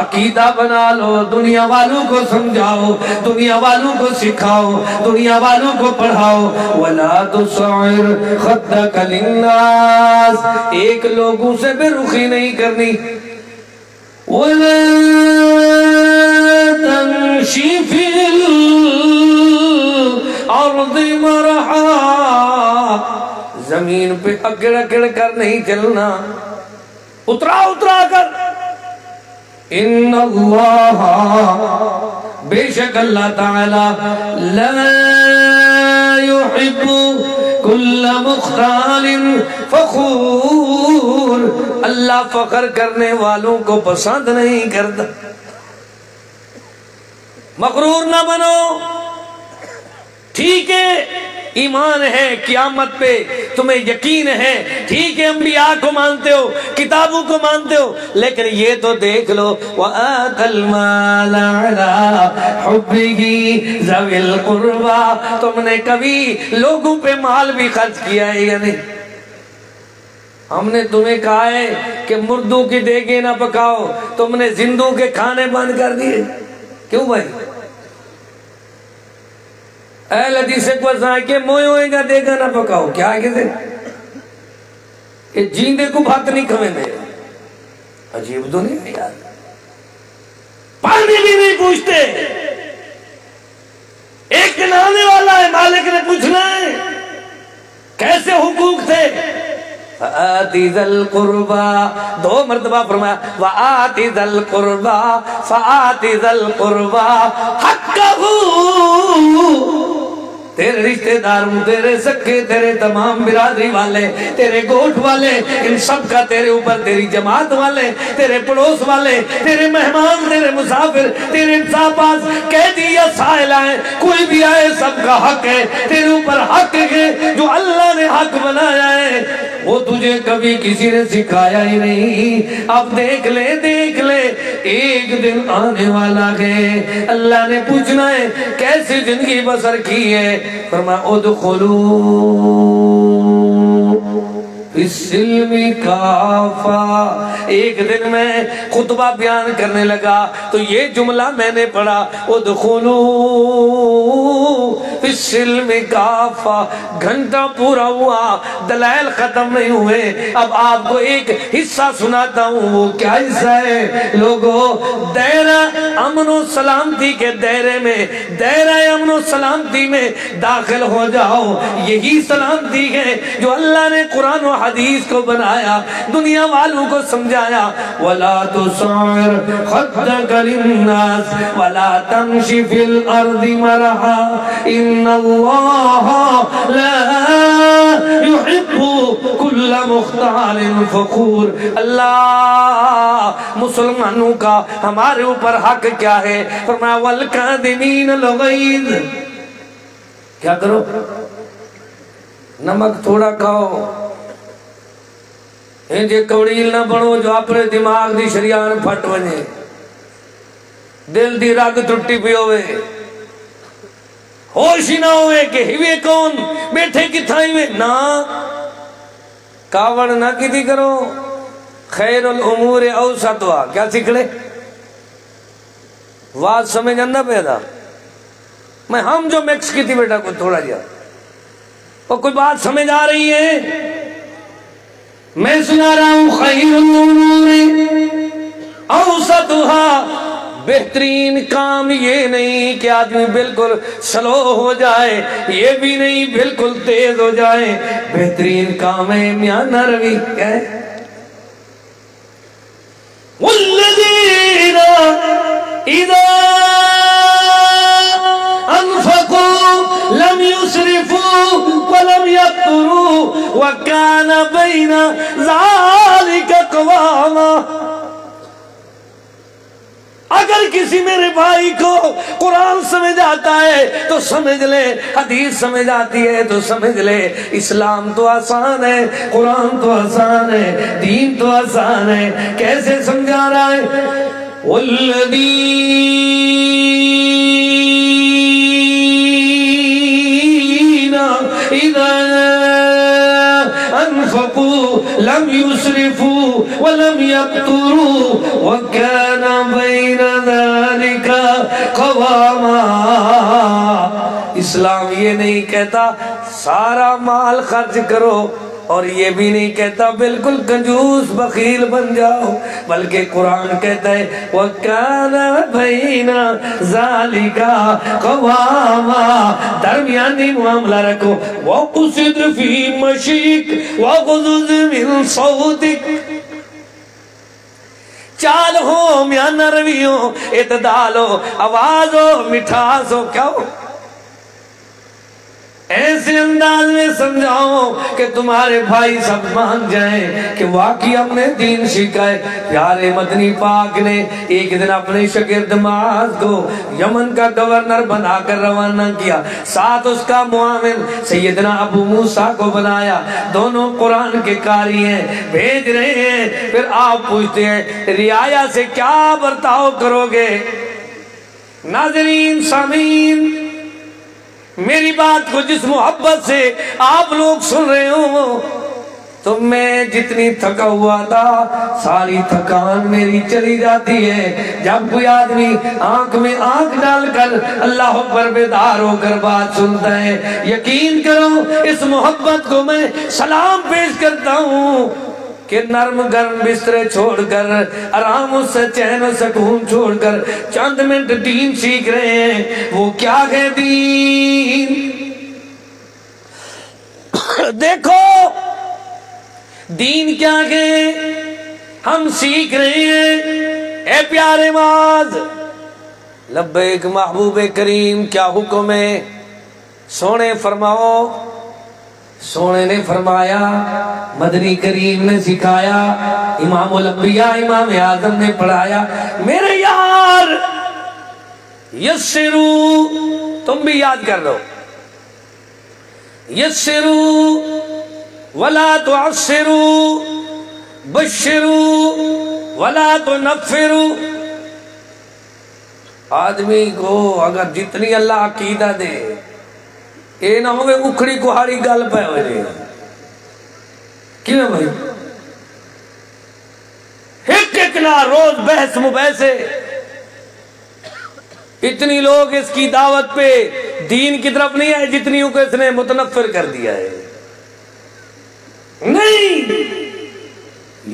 عقیدہ بنا لو، دنیا والوں کو سمجھاؤ، دنیا والوں کو سکھاؤ، دنیا والوں کو پڑھاؤ. وَلَا تُصَعِّرْ خَدَّكَ لِلنَّاسِ. ایک لوگوں سے بے رخی نہیں کرنی. وَلَا تَمْشِي فِي الْأَرْضِ مَرَحًا. زمین پہ اکڑ اکڑ کر نہیں چلنا، اترا اترا کر. ان اللہ، بے شک اللہ تعالی، لا يحب كل مختال فخور. اللہ فخر کرنے والوں کو پسند نہیں کرتا. مغرور نہ بنو. ٹھیک ہے ایمان ہے قیامت پہ تمہیں یقین ہے، ٹھیک ہے انبیاء کو مانتے ہو، کتابوں کو مانتے ہو، لیکن یہ تو دیکھ لو وَآتَ الْمَالَ عَلَىٰ حُبِّهِ ذَوِي الْقُرْبَىٰ. تم نے کبھی لوگوں پہ مال بھی خرچ کیا ہے یا نہیں؟ ہم نے تمہیں کہا ہے کہ مردوں کی دیگیں نہ پکاؤ، تم نے زندوں کے کھانے بند کر دیے. کیوں بھائی؟ اہل حدیث کو سائے کہ موئے ہوئے گا دیگا نہ پکاؤ. کیا ہے کہتے؟ کہ جیندے کو بھات نہیں کھویں دے. عجیب تو نہیں ہے یار. پانی بھی نہیں پوچھتے. ایک نانے والا ہے، مالک نے پوچھنا ہے. کیسے حقوق تھے؟ فآتی ذا القربى. دو مرتبہ فرمایا وآتی ذا القربى فآتی ذا القربى حقہ. تیرے رشتہ دار، تیرے سکے، تیرے تمام برادری والے، تیرے گوٹھ والے، ان سب کا تیرے اوپر، تیری جماعت والے، تیرے پڑوس والے، تیرے مہمان، تیرے مسافر، تیرے پاس قیدی یا سائل آئے، کوئی بھی آئے، سب کا حق ہے تیرے اوپر، حق ہے جو اللہ نے حق بنایا ہے، وہ تجھے کبھی کسی نے سکھایا ہی نہیں۔ اب دیکھ لے ایک دن آنے والا ہے، اللہ نے پوچھنا ہے کیسی زندگی بسر کی ہے، فرمایا ادخلوا فی السلم کافہ۔ ایک دن میں خطبہ بیان کرنے لگا تو یہ جملہ میں نے پڑھا، ادخلوا فی السلم کافہ۔ گھنٹہ پورا ہوا، دلائل ختم نہیں ہوئے، اب آپ کو ایک حصہ سناتا ہوں۔ وہ کیا حصہ ہے لوگوں؟ دائرہ امن و سلامتی کے دائرے میں، دائرہ امن و سلامتی میں داخل ہو جاؤ۔ یہی سلامتی ہے جو اللہ نے قرآن و حدیث کو بنایا، دنیا والوں کو سمجھایا۔ وَلَا تُصَعِّرْ خَدَّكَ لِلنَّاسِ وَلَا تَمْشِ فِي الْأَرْضِ مَرَحًا إِنَّ اللَّهَ لَا يُحِبُّ كُلَّ مُخْتَالٍ فَخُورٍ۔ اللہ مسلمانوں کا ہمارے اوپر حق کیا ہے؟ فرمایا وَالْكَاظِمِينَ الْغَيْظَ۔ کیا کرو؟ نمک تھوڑا کھاؤ، انجے کوڑیل نہ بڑھو جو اپنے دماغ دی شریان پھٹ ونجے، دل دی رگ ٹوٹی پی ہوئے، ہوش ہی نہ ہوئے کہ ہیوے کون بیٹھے کتھائی میں نا کاوڑ نہ کیتی کرو۔ خیر الامور اوسطها، کیا سکھ لے؟ بات سمجھ اندہ پیدا میں ہم جو میکس کی تھی بیٹا کو تھوڑا جا اور کوئی بات سمجھ آ رہی ہے؟ میں سنا رہا ہوں خیر الامور اوسطها، بہترین کام یہ نہیں کہ آدمی بالکل سلو ہو جائے، یہ بھی نہیں بالکل تیز ہو جائے، بہترین کام ہے میاں نروی۔ کیا ہے؟ وَالَّذِينَ إِذَا أَنفَقُوا لَمْ يُسْرِفُوا وَلَمْ يَقْتُرُوا وَكَانَ بَيْنَ ذَلِكَ قَوَامًا۔ اگر کسی میرے بھائی کو قرآن سمجھ آتا ہے تو سمجھ لے، حدیث سمجھ آتی ہے تو سمجھ لے، اسلام تو آسان ہے، قرآن تو آسان ہے، دین تو آسان ہے۔ کیسے سمجھا رہا ہے؟ وَالَّذِينَ إِذَا أَنفَقُوا لَمْ يُسْرِفُوا وَلَمْ يَقْتُرُوا وَكَانَ بَيْنَ ذَلِكَ قَوَامًا۔ اسلام یہ نہیں کہتا سارا مال خرچ کرو، اور یہ بھی نہیں کہتا بالکل کنجوس بخیل بن جاؤ، بلکہ قرآن کہتا ہے وَكَانَ بَيْنَ ذَلِكَ قَوَامًا، درمیانی معاملہ رکھو۔ وَقُصِدْ فِي مَشِيكَ وَغُضُضْ مِنْ صَوْتِكَ، چال ہو میاں نروی ہو، اعتدال ہو، آواز ہو، مٹھاس ہو، کیا ہو، ایسے انداز میں سمجھاؤ کہ تمہارے بھائی سب مان جائیں کہ واقعی ہم نے دین سیکھا ہے۔ پیارے مدنی پاک نے ایک دن اپنے شاگرد معاذ کو یمن کا گورنر بنا کر روانہ کیا، ساتھ اس کا معاون سیدنا ابو موسیٰ کو بنایا، دونوں قرآن کے قاری ہیں، بھیج رہے ہیں۔ پھر آپ پوچھتے ہیں رعایا سے کیا برتاؤ کرو گے؟ ناظرین سامعین، میری بات کو جس محبت سے آپ لوگ سن رہے ہو، تو میں جتنی تھکا ہوا تھا ساری تھکان میری چلی جاتی ہے جب کوئی آدمی آنکھ میں آنکھ ڈال کر اللہ پر بیدار ہو کر بات سنتا ہے۔ یقین کرو اس محبت کو میں سلام پیش کرتا ہوں کہ نرم گرم بسترے چھوڑ کر، آرام و چین و سکون چھوڑ کر چند منٹ دین سیکھ رہے ہیں۔ وہ کیا ہے دین؟ دیکھو دین کیا ہے ہم سیکھ رہے ہیں۔ اے پیارے معاذ، لبیک محبوب کریم، کیا حکم ہے؟ سونے فرماؤ، سونے نے فرمایا، مدنی کریم نے سکھایا، امام الانبیاء امام اعظم نے پڑھایا، میرے یار یسرو، تم بھی یاد کر لو، یسرو ولا تعسرو، بشرو ولا تنفرو۔ آدمی کو اگر جتنی اللہ عقیدہ دے، اے نہ ہوئے اکھڑی کہاڑی گل پہ ہو جائے، کیوں بھائی؟ ایک نہ روز بحث مبحثے، اتنی لوگ اس کی دعوت پہ دین کی طرف نہیں آئے جتنی کو اس نے متنفر کر دیا ہے۔ نہیں،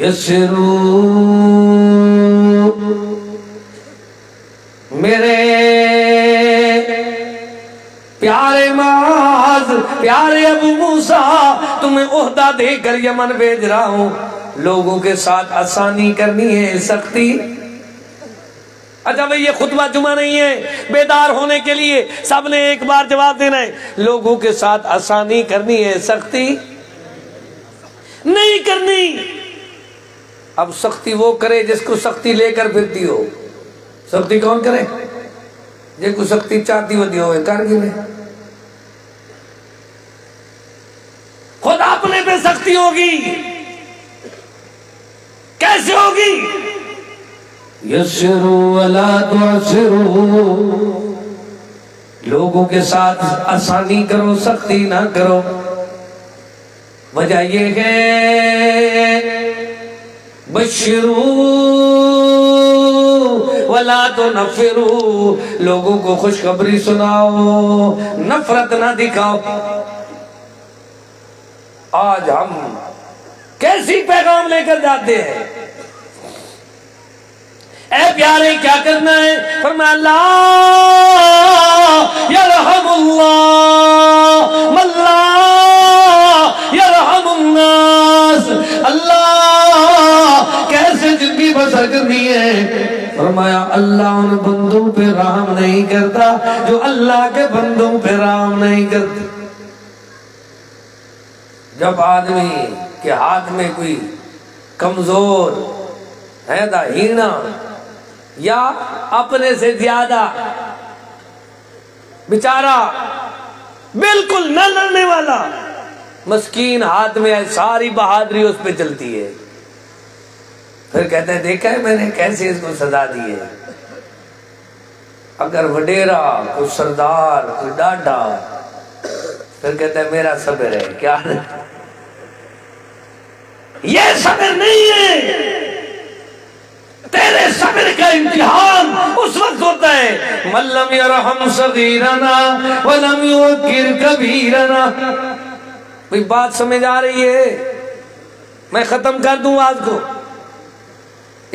یسرو میرے پیارے معاذ، پیارے ابو موسیٰ، تمہیں عہدہ دے کر یمن بھیج رہا ہوں، لوگوں کے ساتھ آسانی کرنی ہے، سختی۔ اچھا بھئی، یہ خطبہ جمعہ نہیں ہے بیدار ہونے کے لیے، سب نے ایک بار جواب دینا ہے، لوگوں کے ساتھ آسانی کرنی ہے، سختی نہیں کرنی۔ اب سختی وہ کرے جس کو سختی لے کر پھرتی ہو، سختی کون کرے؟ جس کو سختی چاہتی ہوتی ہوئے کر گئے، خود اپنے پہ سختی ہوگی، کیسے ہوگی؟ یسرو ولا تعسرو، لوگوں کے ساتھ آسانی کرو، سختی نہ کرو۔ وجہ یہ ہے بشرو ولا تنفرو، لوگوں کو خوشخبری سناؤ، نفرت نہ دکھاؤ۔ آج ہم کیسی پیغام لے کر جاتے ہیں؟ اے پیارے کیا کرنا ہے؟ فرمایا اللہ یرحم اللہ من لا یرحم الناس، اللہ کیسے زندگی بسر کرنی ہے؟ فرمایا اللہ ان بندوں پہ رحم نہیں کرتا جو اللہ کے بندوں پہ رحم نہیں کرتا۔ جب آدمی کے ہاتھ میں کوئی کمزور ہے دا ہینا یا اپنے سے زیادہ بیچارہ بالکل نہ لڑنے والا مسکین ہاتھ میں ہے، ساری بہادری اس پہ چلتی ہے، پھر کہتے ہیں دیکھا ہے میں نے کیسے اس کو سزا دی ہے۔ اگر وڈیرا کوئی سردار کوئی ڈاڈا، پھر کہتا ہے میرا صبر ہے، کیا یہ صبر نہیں ہے، تیرے صبر کا امتحان اس وقت ہوتا ہے من لم یرحم صغیرنا ولم یوقر کبیرنا۔ کوئی بات سمجھ آ رہی ہے؟ میں ختم کر دوں آج کو۔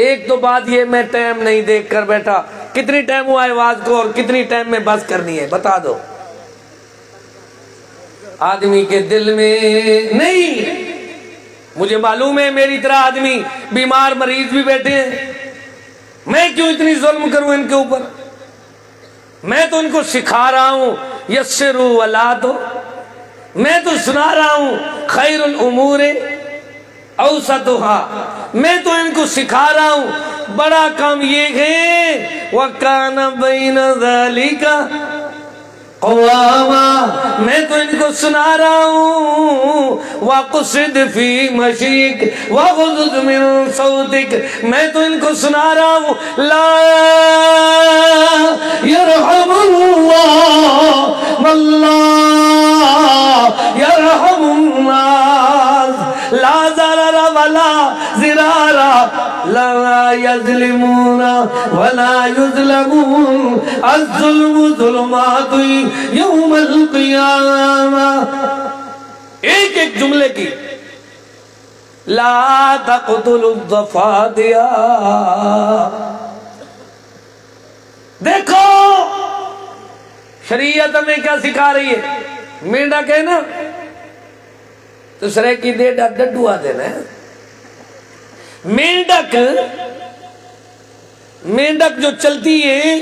ایک تو بات یہ، میں ٹائم نہیں دیکھ کر بیٹھا، کتنی ٹائم ہوا ہے آواز کو اور کتنی ٹائم میں بس کرنی ہے بتا دو۔ آدمی کے دل میں نہیں، مجھے معلوم ہے میری طرح آدمی بیمار مریض بھی بیٹھے ہیں، میں کیوں اتنی ظلم کروں ان کے اوپر؟ میں تو ان کو سکھا رہا ہوں یسرو ولا تو، میں تو سنا رہا ہوں خیر الامور اوسطها، میں تو ان کو سکھا رہا ہوں بڑا کام یہ ہے وَكَانَ بَيْنَ ذَلِكَ قواما، میں تو ان کو سنا رہا ہوں وَقُصِدْ فِي مَشِيكَ وَغُضُضْ مِن صَوْتِكَ، میں تو ان کو سنا رہا ہوں لا يرحم اللہ من لا يرحم الناس، لا ضرر ولا ضرار، لا يظلمون ولا يظلمون، الظلم ظلمات یوم القیامہ۔ ایک ایک جملے کی لا تقتلوا الضفادع، دیکھو شریعت ہمیں کیا سکھا رہی ہے؟ مینڈا کہنا تو سرے کی دے ڈڈو آ دینا ہے۔ مینڈک جو چلتی ہے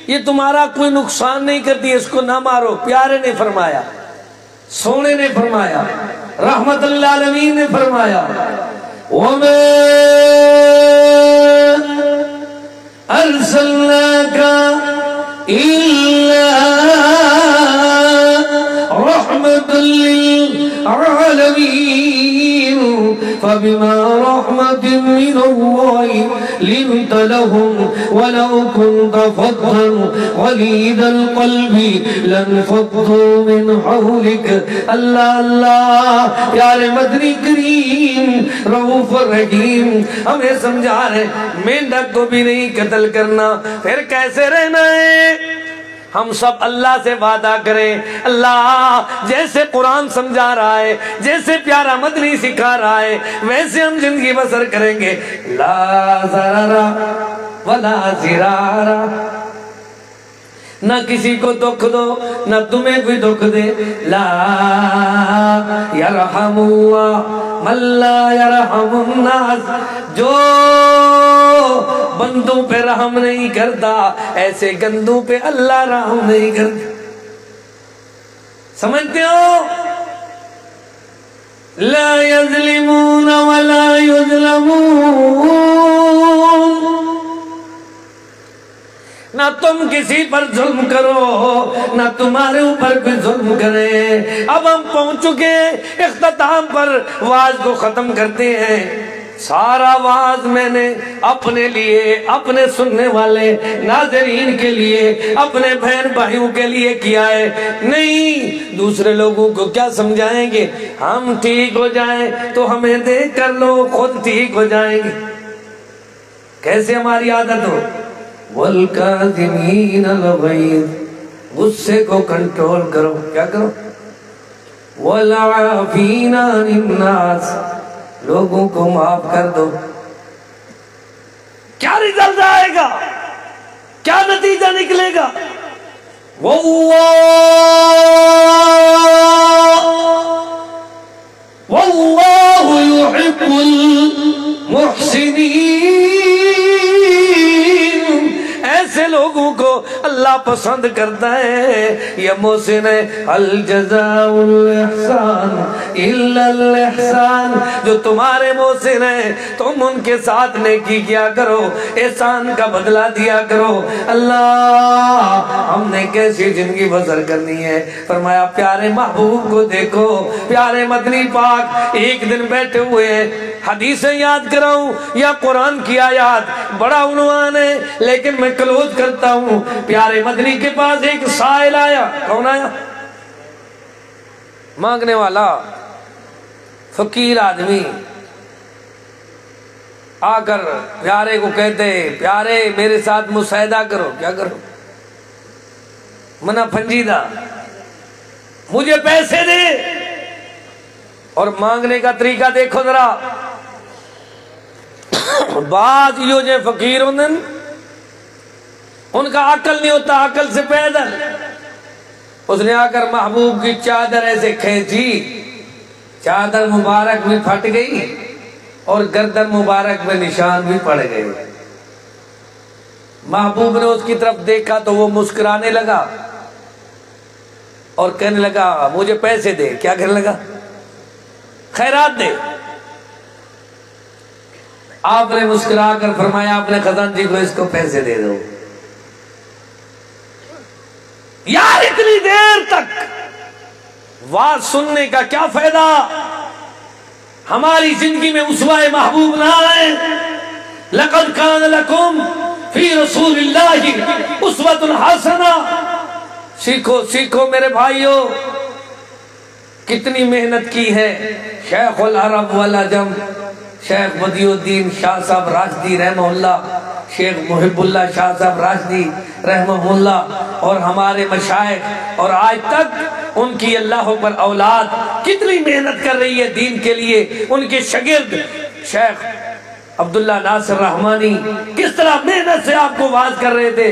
یہ تمہارا کوئی نقصان نہیں کرتی، اس کو نہ مارو. پیارے نے فرمایا، سونے نے فرمایا، رحمت للعالمین نے فرمایا وَمَا أَرْسَلْنَاكَ إِلَّا رَحْمَةً لِلْعَالَمِينَ فَبِمَا رَحْمَةٍ مِّنَ اللَّهِ لِنْتَ لَهُمْ وَلَوْ كُنْتَ فَظًّا غَلِيظَ الْقَلْبِ لَانفَضُّوا مِنْ حَوْلِكَ. اللہ اللہ، پیارے مدنی کریم رؤوف الرحیم ہمیں سمجھا رہے مینڈک کو بھی نہیں قتل کرنا. پھر کیسے رہنا ہے؟ ہم سب اللہ سے وعدہ کریں، اللہ جیسے قرآن سمجھا رہا ہے، جیسے پیارا مدنی سکھا رہا ہے، ویسے ہم زندگی بسر کریں گے. لا ضرر ولا ضرار، نہ کسی کو دکھ دو نہ تمہیں کوئی دکھ دے. لا یرحم من لا یرحم الناس، جو بندوں پہ رحم نہیں کرتا ایسے گندوں پہ اللہ رحم نہیں کرتا. سمجھتے ہو؟ لا یظلمون ولا یظلمون، نہ تم کسی پر ظلم کرو نہ تمہارے اوپر کوئی ظلم کرے. اب ہم پہنچ چکے اختتام پر، وعظ کو ختم کرتے ہیں. سارا وعظ میں نے اپنے لیے، اپنے سننے والے ناظرین کے لیے، اپنے بہن بھائیوں کے لیے کیا ہے. نہیں دوسرے لوگوں کو کیا سمجھائیں گے؟ ہم ٹھیک ہو جائیں تو ہمیں دیکھ کر لوگ خود ٹھیک ہو جائیں گے. کیسے ہماری عادت ہو؟ وَالْكَاظِمِينَ الْغَيْظَ، غصے کو کنٹرول کرو. کیا کرو؟ وَالْعَافِينَ عَنِ النَّاسِ، لوگوں کو معاف کر دو. کیا رزلٹ آئے گا؟ کیا نتیجہ نکلے گا؟ وَاللَّهُ يُحِبُّ الْمُحْسِنِينَ، ایسے لوگوں کو اللہ پسند کرتا ہے. یہ محسن ہے. الجزاء الاحسان الا الاحسان، جو تمہارے محسن ہیں تم ان کے ساتھ نیکی کیا کرو، احسان کا بدلہ دیا کرو. اللہ ہم نے کیسی زندگی بسر کرنی ہے؟ فرمایا پیارے محبوب کو دیکھو. پیارے مدنی پاک ایک دن بیٹھے ہوئے ہیں، حدیثیں یاد کراؤں یا قرآن کی آیات؟ بڑا عنوان ہے لیکن میں کلوز کرتا ہوں. پیارے مدنی کے پاس ایک سائل آیا. کون آیا؟ مانگنے والا فقیر آدمی آ کر پیارے کو کہتے پیارے میرے ساتھ مساعدہ کرو. کیا کرو؟ منہ پھنجیدہ، مجھے پیسے دے. اور مانگنے کا طریقہ دیکھو ذرا. بعض یہ جو فقیر ہوندن ان کا عقل نہیں ہوتا، عقل سے پیدل. اس نے آ کر محبوب کی چادر ایسے کھینچی، چادر مبارک بھی پھٹ گئی اور گردن مبارک میں نشان بھی پڑ گئے. محبوب نے اس کی طرف دیکھا تو وہ مسکرانے لگا اور کہنے لگا مجھے پیسے دے. کیا کہنے لگا؟ خیرات دے. آپ نے مسکرا کر فرمایا اپنے خزانچی کو اس کو پیسے دے دو. یار اتنی دیر تک بات سننے کا کیا فائدہ؟ ہماری زندگی میں اسوہ محبوب نہ آئے. لَقَدْ كَانَ لَكُمْ فِي رَسُولِ اللَّهِ أُسْوَةٌ حَسَنَةٌ. سیکھو سیکھو میرے بھائیو. کتنی محنت کی ہے شیخ العرب والعجم شیخ بدیع الدین شاہ صاحب راشدی رحمہ اللہ، شیخ محب اللہ شاہ صاحب راشدی رحمہ اللہ اور ہمارے مشائخ، اور آج تک ان کی اللہ پر اولاد کتنی محنت کر رہی ہے دین کے لیے. ان کے شاگرد شیخ عبداللہ ناصر رحمانی کس طرح محنت سے آپ کو واعظ کر رہے تھے.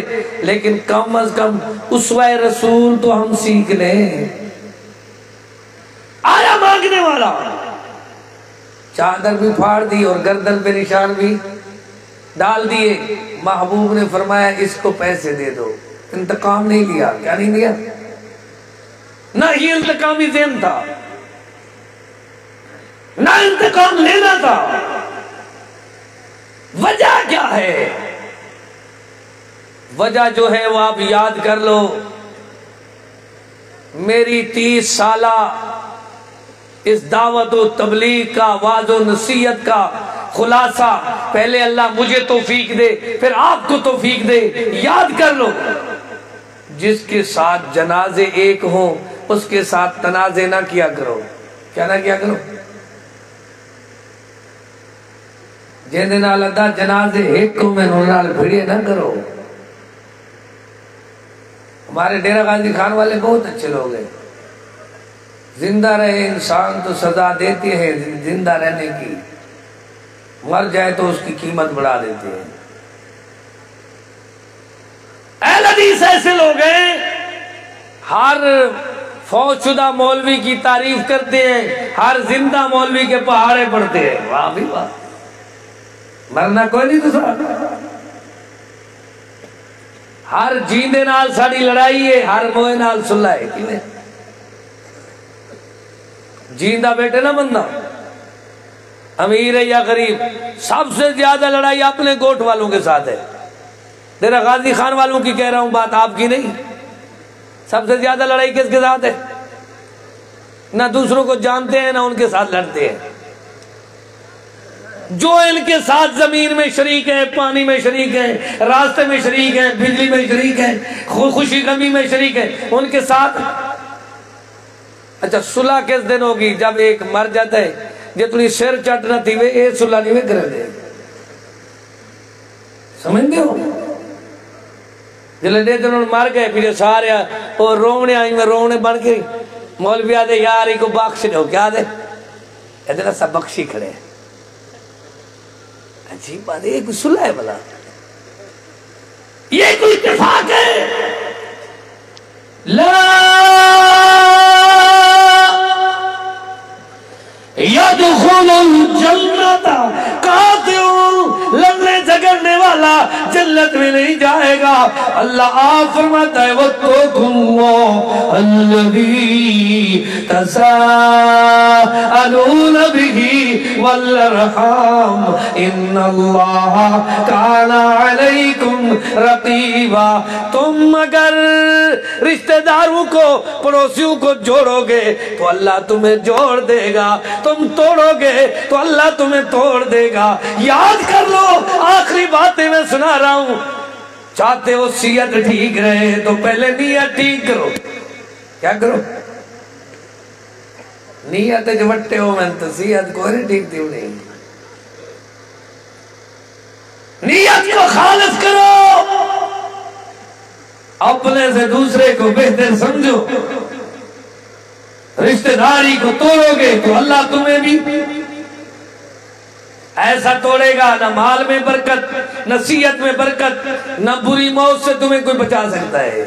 لیکن کم از کم اسوہ رسول تو ہم سیکھ لیں. آیا مانگنے والا، چادر بھی پھاڑ دی اور گردن پہ نشان بھی ڈال دیے. محبوب نے فرمایا اس کو پیسے دے دو. انتقام نہیں لیا. کیا نہیں لیا؟ نہ یہ انتقامی ذہن تھا، نہ انتقام لینا تھا. وجہ کیا ہے؟ وجہ جو ہے وہ آپ یاد کر لو. میری 30 سالہ اس دعوت و تبلیغ کا، واعظ و نصیحت کا خلاصہ، پہلے اللہ مجھے توفیق دے پھر آپ کو توفیق دے. یاد کر لو، جس کے ساتھ جنازے ایک ہوں اس کے ساتھ تنازع نہ کیا کرو. کیا نہ کیا کرو؟ جن نال ادا جنازے ایک کو میں نال بھیڑے نہ کرو. ہمارے ڈیرہ غازی خان والے بہت اچھے لوگ ہیں. زندہ رہے انسان تو سزا دیتے ہیں زندہ رہنے کی، مر جائے تو اس کی قیمت بڑھا دیتے ہیں. اہل حدیث ایسے لوگ ہیں، ہر فوت شدہ مولوی کی تعریف کرتے ہیں، ہر زندہ مولوی کے پہاڑے پڑھتے ہیں. واہ بھی واہ، مرنا کوئی نہیں دوسرا. ہر جیندے نال ساڑی لڑائی ہے، ہر موئے نال صلح ہے. کیوں ہے؟ جیندہ بیٹھے نا بندہ، امیر ہے یا غریب، سب سے زیادہ لڑائی اپنے گوٹ والوں کے ساتھ ہے. ڈیرہ غازی خان والوں کی کہہ رہا ہوں، بات آپ کی نہیں. سب سے زیادہ لڑائی کس کے ساتھ ہے؟ نہ دوسروں کو جانتے ہیں نہ ان کے ساتھ لڑتے ہیں. جو ان کے ساتھ زمین میں شریک ہیں، پانی میں شریک ہیں، راستے میں شریک ہیں، بجلی میں شریک ہیں، خوشی غمی میں شریک ہیں، ان کے ساتھ. اچھا صلح کس دن ہوگی؟ جب ایک مر جاتا ہے. جتنی سر چٹ نہ تھی اے صلح نہیں میں کرے دے. سمجھتے ہو؟ جلے دے دنوں مر گئے پھر سارے اور رونے آئی میں رونے بن کے مولوی آدھے یار ہی کو بخش دو. کیا دے؟ ادھر سب بخشی کھڑے ہیں. عجیب بات ہے، یہ کوئی صلح ہے بلا؟ یہ کوئی اتفاق ہے؟ لا يدخل الجنت قاطع، لڑنے جھگڑنے والا جنت میں نہیں جائے گا. اللہ آپ فرماتا ہے وَاتَّقُوا اللَّهَ الَّذِي تَسَاءَلُونَ بِهِ وَالْأَرْحَامَ إِنَّ اللَّهَ كَانَ عَلَيْكُمْ رَقِيبًا. تم اگر رشتہ داروں کو، پڑوسیوں کو جوڑو گے تو اللہ تمہیں جوڑ دے گا، تم توڑو گے تو اللہ تمہیں توڑ دے گا. یاد کر لو، آخری باتیں میں سنا رہا ہوں. چاہتے ہو سیت ٹھیک رہے تو پہلے نیت ٹھیک کرو. کیا کرو؟ نیت جوٹے ہو میں تو سیت کو نہیں ٹھیک دیو نہیں. نیت کو خالص کرو، اپنے سے دوسرے کو بہتر سمجھو. رشتہ داری کو توڑو گے تو اللہ تمہیں بھی ایسا توڑے گا. نہ مال میں برکت، نہ صحت میں برکت، نہ بری موت سے تمہیں کوئی بچا سکتا ہے.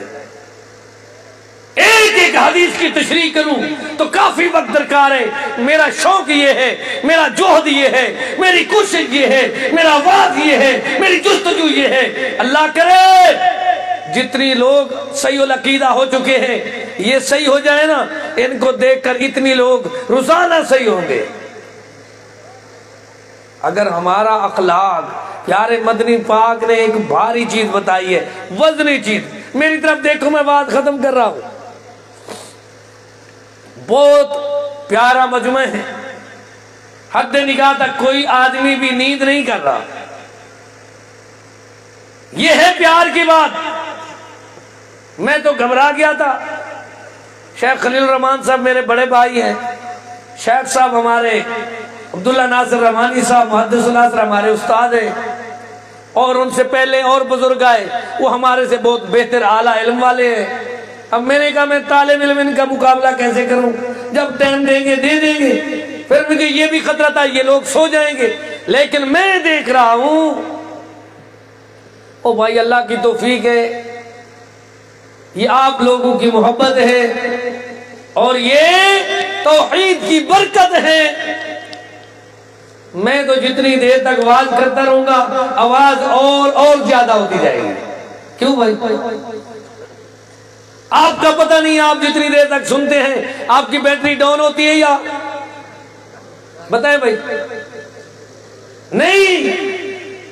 ایک ایک حدیث کی تشریح کروں تو کافی وقت درکار ہے. میرا شوق یہ ہے، میرا جوہد یہ ہے، میری کوشش یہ ہے، میرا وعد یہ ہے، میری جستجو یہ ہے. اللہ کرے جتنی لوگ صحیح العقیدہ ہو چکے ہیں یہ صحیح ہو جائے نا، ان کو دیکھ کر اتنی لوگ روزانہ صحیح ہوں گے. اگر ہمارا اخلاق، پیارے مدنی پاک نے ایک بھاری چیز بتائی ہے، وزنی چیز. میری طرف دیکھو، میں بات ختم کر رہا ہوں. بہت پیارا مجمع ہے، حد نگاہ تک کوئی آدمی بھی نیند نہیں کر رہا. یہ ہے پیار کی بات. میں تو گھبرا گیا تھا. شیخ خلیل الرحمان صاحب میرے بڑے بھائی ہیں، شیخ صاحب ہمارے عبداللہ ناصر رحمانی صاحب محدث الناصر ہمارے استاد ہیں، اور ان سے پہلے اور بزرگ آئے وہ ہمارے سے بہت بہتر اعلیٰ علم والے ہیں. اب میں نے کہا میں طالب علم ان کا مقابلہ کیسے کروں؟ جب ٹائم دیں گے دے دیں گے. پھر مجھے یہ بھی خطرہ تھا یہ لوگ سو جائیں گے، لیکن میں دیکھ رہا ہوں او بھائی اللہ کی توفیق ہے، یہ آپ لوگوں کی محبت ہے اور یہ توحید کی برکت ہے. میں تو جتنی دیر تک آواز کرتا رہوں گا آواز اور زیادہ ہوتی جائے گی. کیوں بھائی؟ آپ کا پتہ نہیں آپ جتنی دیر تک سنتے ہیں آپ کی بیٹری ڈاؤن ہوتی ہے یا بتائیں بھائی؟ نہیں،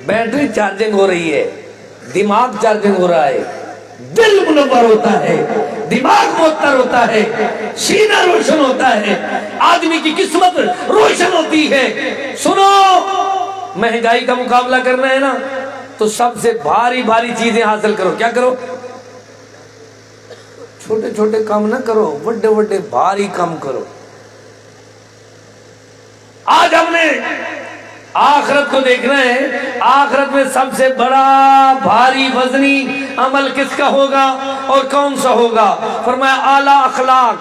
بیٹری چارجنگ ہو رہی ہے، دماغ چارجنگ ہو رہا ہے، دل منور ہوتا ہے، دماغ معطر ہوتا ہے، سینہ روشن ہوتا ہے، آدمی کی قسمت روشن ہوتی ہے۔ سنو، مہنگائی کا مقابلہ کرنا ہے نا تو سب سے بھاری بھاری چیزیں حاصل کرو۔ کیا کرو؟ چھوٹے چھوٹے کام نہ کرو، بڑے بڑے بھاری کام کرو۔ آج ہم نے آخرت کو دیکھنا ہے، آخرت میں سب سے بڑا بھاری وزنی عمل کس کا ہوگا اور کون سا ہوگا؟ فرمایا اعلیٰ اخلاق۔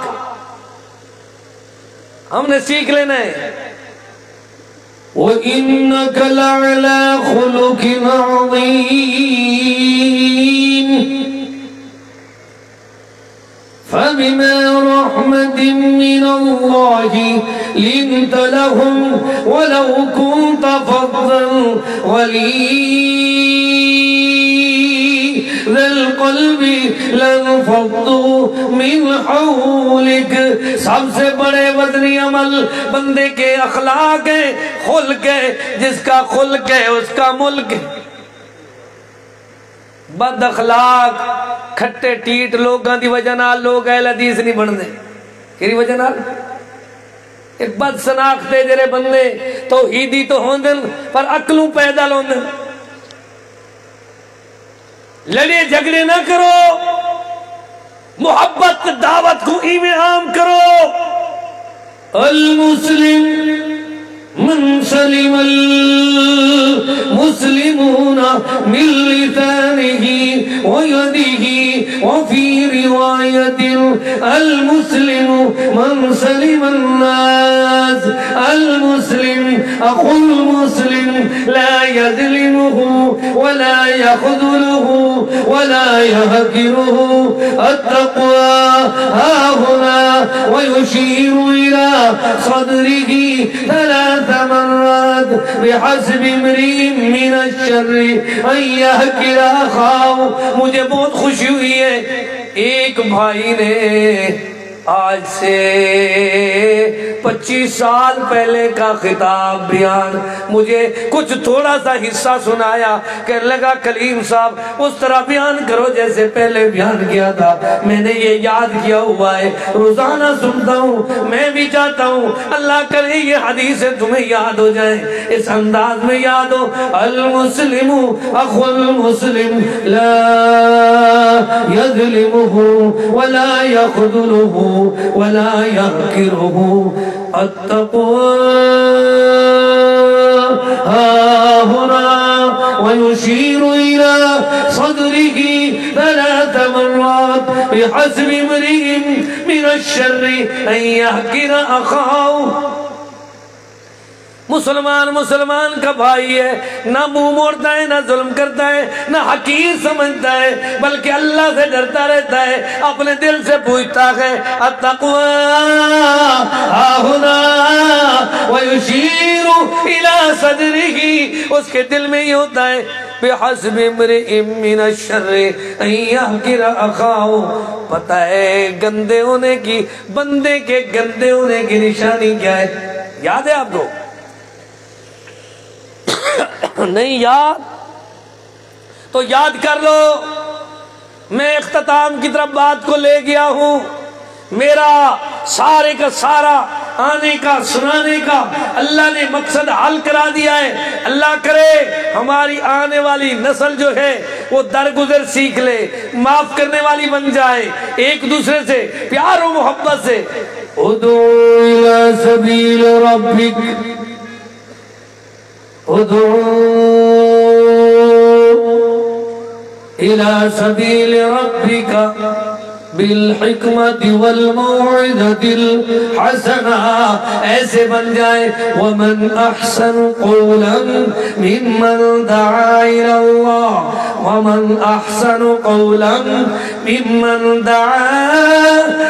ہم نے سیکھ لینا ہے۔ وَإِنَّكَ لَعَلَىٰ خُلُقٍ عَظِيمٍ فَبِمَا رَحْمَةٍ مِّنَ اللَّهِ لِنْتَ لَهُمْ وَلَوْ كُنْتَ فَظًّا غَلِيظَ الْقَلْبِ لَانفَضُّوا مِنْ حَوْلِكَ۔ سب سے بڑے وزنی عمل بندے کے اخلاق ہے، خلق ہے۔ جس کا خلق ہے اس کا ملک ہے۔ بد اخلاق کھٹے ٹیٹ لوگاں دی وجہ نال لوگ اہل حدیث نہیں بندے۔ کیڑی وجہ نال؟ ایک بد شناختے جڑے بندے توحیدی تو ہوندن پر عقلوں پیدل ہوندن۔ لڑے جھگڑے نہ کرو، محبت دعوت کو ایویں عام کرو۔ المسلم من سلم المسلمون من لسانه ويده وفي رواية المسلم من سلم الناس المسلم أخو المسلم لا يظلمه ولا يخذله ولا يهجره التقوى ها هنا ويشير إلى صدره ثلاث مرات بحسب امرئ من الشر ان يهجر اخاه۔ مجھے بہت خوشی ہوئی ہے، ایک بھائی نے آج سے 25 سال پہلے کا خطاب بیان مجھے کچھ تھوڑا سا حصہ سنایا، کہنے لگا کلیم صاحب اس طرح بیان کرو جیسے پہلے بیان کیا تھا۔ میں نے یہ یاد کیا ہوا ہے، روزانہ سنتا ہوں، میں بھی چاہتا ہوں اللہ کرے یہ حدیثیں تمہیں یاد ہو جائیں، اس انداز میں یاد ہو۔ المسلم اخو المسلم لا يظلمه ولا يخذله ولا يحقره التقوى ها هنا ويشير إلى صدره 3 مرات بحسب امرئ من الشر أن يحقر أخاه۔ مسلمان کا بھائی ہے، نہ منہ موڑتا ہے، نہ ظلم کرتا ہے، نہ حقیر سمجھتا ہے، بلکہ اللہ سے ڈرتا رہتا ہے، اپنے دل سے پوچھتا ہے التقوی ها هنا ويشير إلى صدره، اس کے دل میں یہ ہوتا ہے بحسب امرئ من الشر ان يحقر اخاه۔ پتہ ہے گندے ہونے کی، بندے کے گندے ہونے کی نشانی کیا ہے؟ یاد ہے آپ کو؟ نہیں یاد تو یاد کر لو۔ میں اختتام کی طرف بات کو لے گیا ہوں۔ میرا سارے کا سارا آنے کا سنانے کا اللہ نے مقصد حل کرا دیا ہے۔ اللہ کرے ہماری آنے والی نسل جو ہے وہ درگزر سیکھ لے، معاف کرنے والی بن جائے، ایک دوسرے سے پیار و محبت سے۔ ادعو الی سبیل ربک، ادعو الى سبیل ربک بالحکمت والموعظۃ الحسنہ، ایسے بن جائے۔ ومن احسن قولا ممن دعا الى اللہ، ومن احسن قولا ممن دعا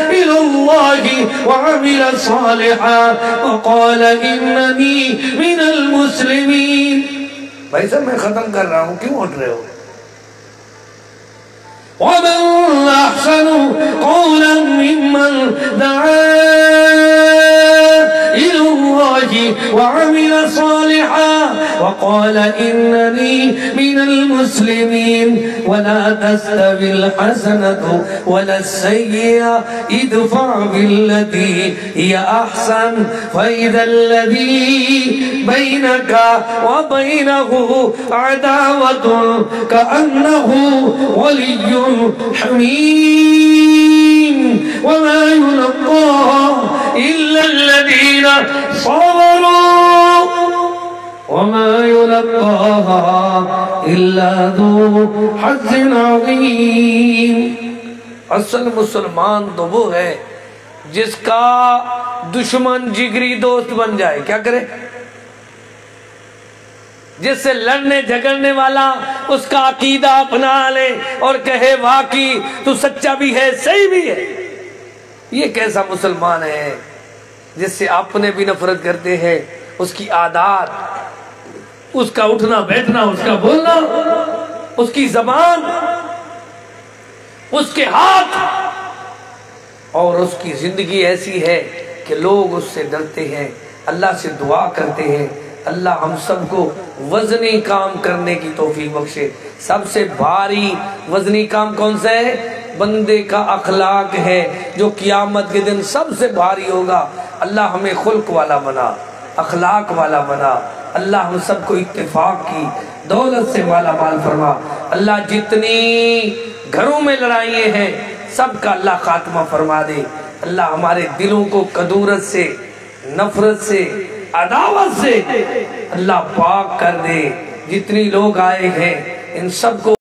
الى اللہ وعمل صالحا وقال اننی من المسلمین۔ بھائی صاحب میں ختم کر رہا ہوں، کیوں اٹھ رہے ہو؟ ومن احسن قولا ممن دعا الى الله وعمل صالحا وقال انني من المسلمين ولا تستوي الحسنة ولا السيئة ادفع بالتي هي احسن فاذا الذي بينك وبينه عداوة كأنه ولي حميم وما يلقاها إلا الذين صبروا وما يلقاها إلا ذو حظ عظيم. اصل مسلمان تو وہ ہے جس کا دشمن جگری دوست بن جائے. کیا کرے؟ جس سے لڑنے جھگڑنے والا اس کا عقیدہ اپنا لے اور کہے واقعی تو سچا بھی ہے صحیح بھی ہے. یہ کیسا مسلمان ہے جس سے اپنے بھی نفرت کرتے ہیں، اس کی عادات، اس کا اٹھنا بیٹھنا، اس کا بولنا، اس کی زبان، اس کے ہاتھ اور اس کی زندگی ایسی ہے کہ لوگ اس سے ڈرتے ہیں، اللہ سے دعا کرتے ہیں اللہ ہم سب کو وزنی کام کرنے کی توفیق بخشے. سب سے بھاری وزنی کام کون سا ہے؟ بندے کا اخلاق ہے جو قیامت کے دن سب سے بھاری ہوگا. اللہ ہمیں خلق والا بنا، اخلاق والا بنا. اللہ ہم سب کو اتفاق کی دولت سے مالا مال فرما. اللہ جتنی گھروں میں لڑائیاں ہیں سب کا اللہ خاتمہ فرما دے. اللہ ہمارے دلوں کو کدورت سے، نفرت سے، عداوت سے اللہ پاک کر دے. جتنی لوگ آئے ہیں ان سب کو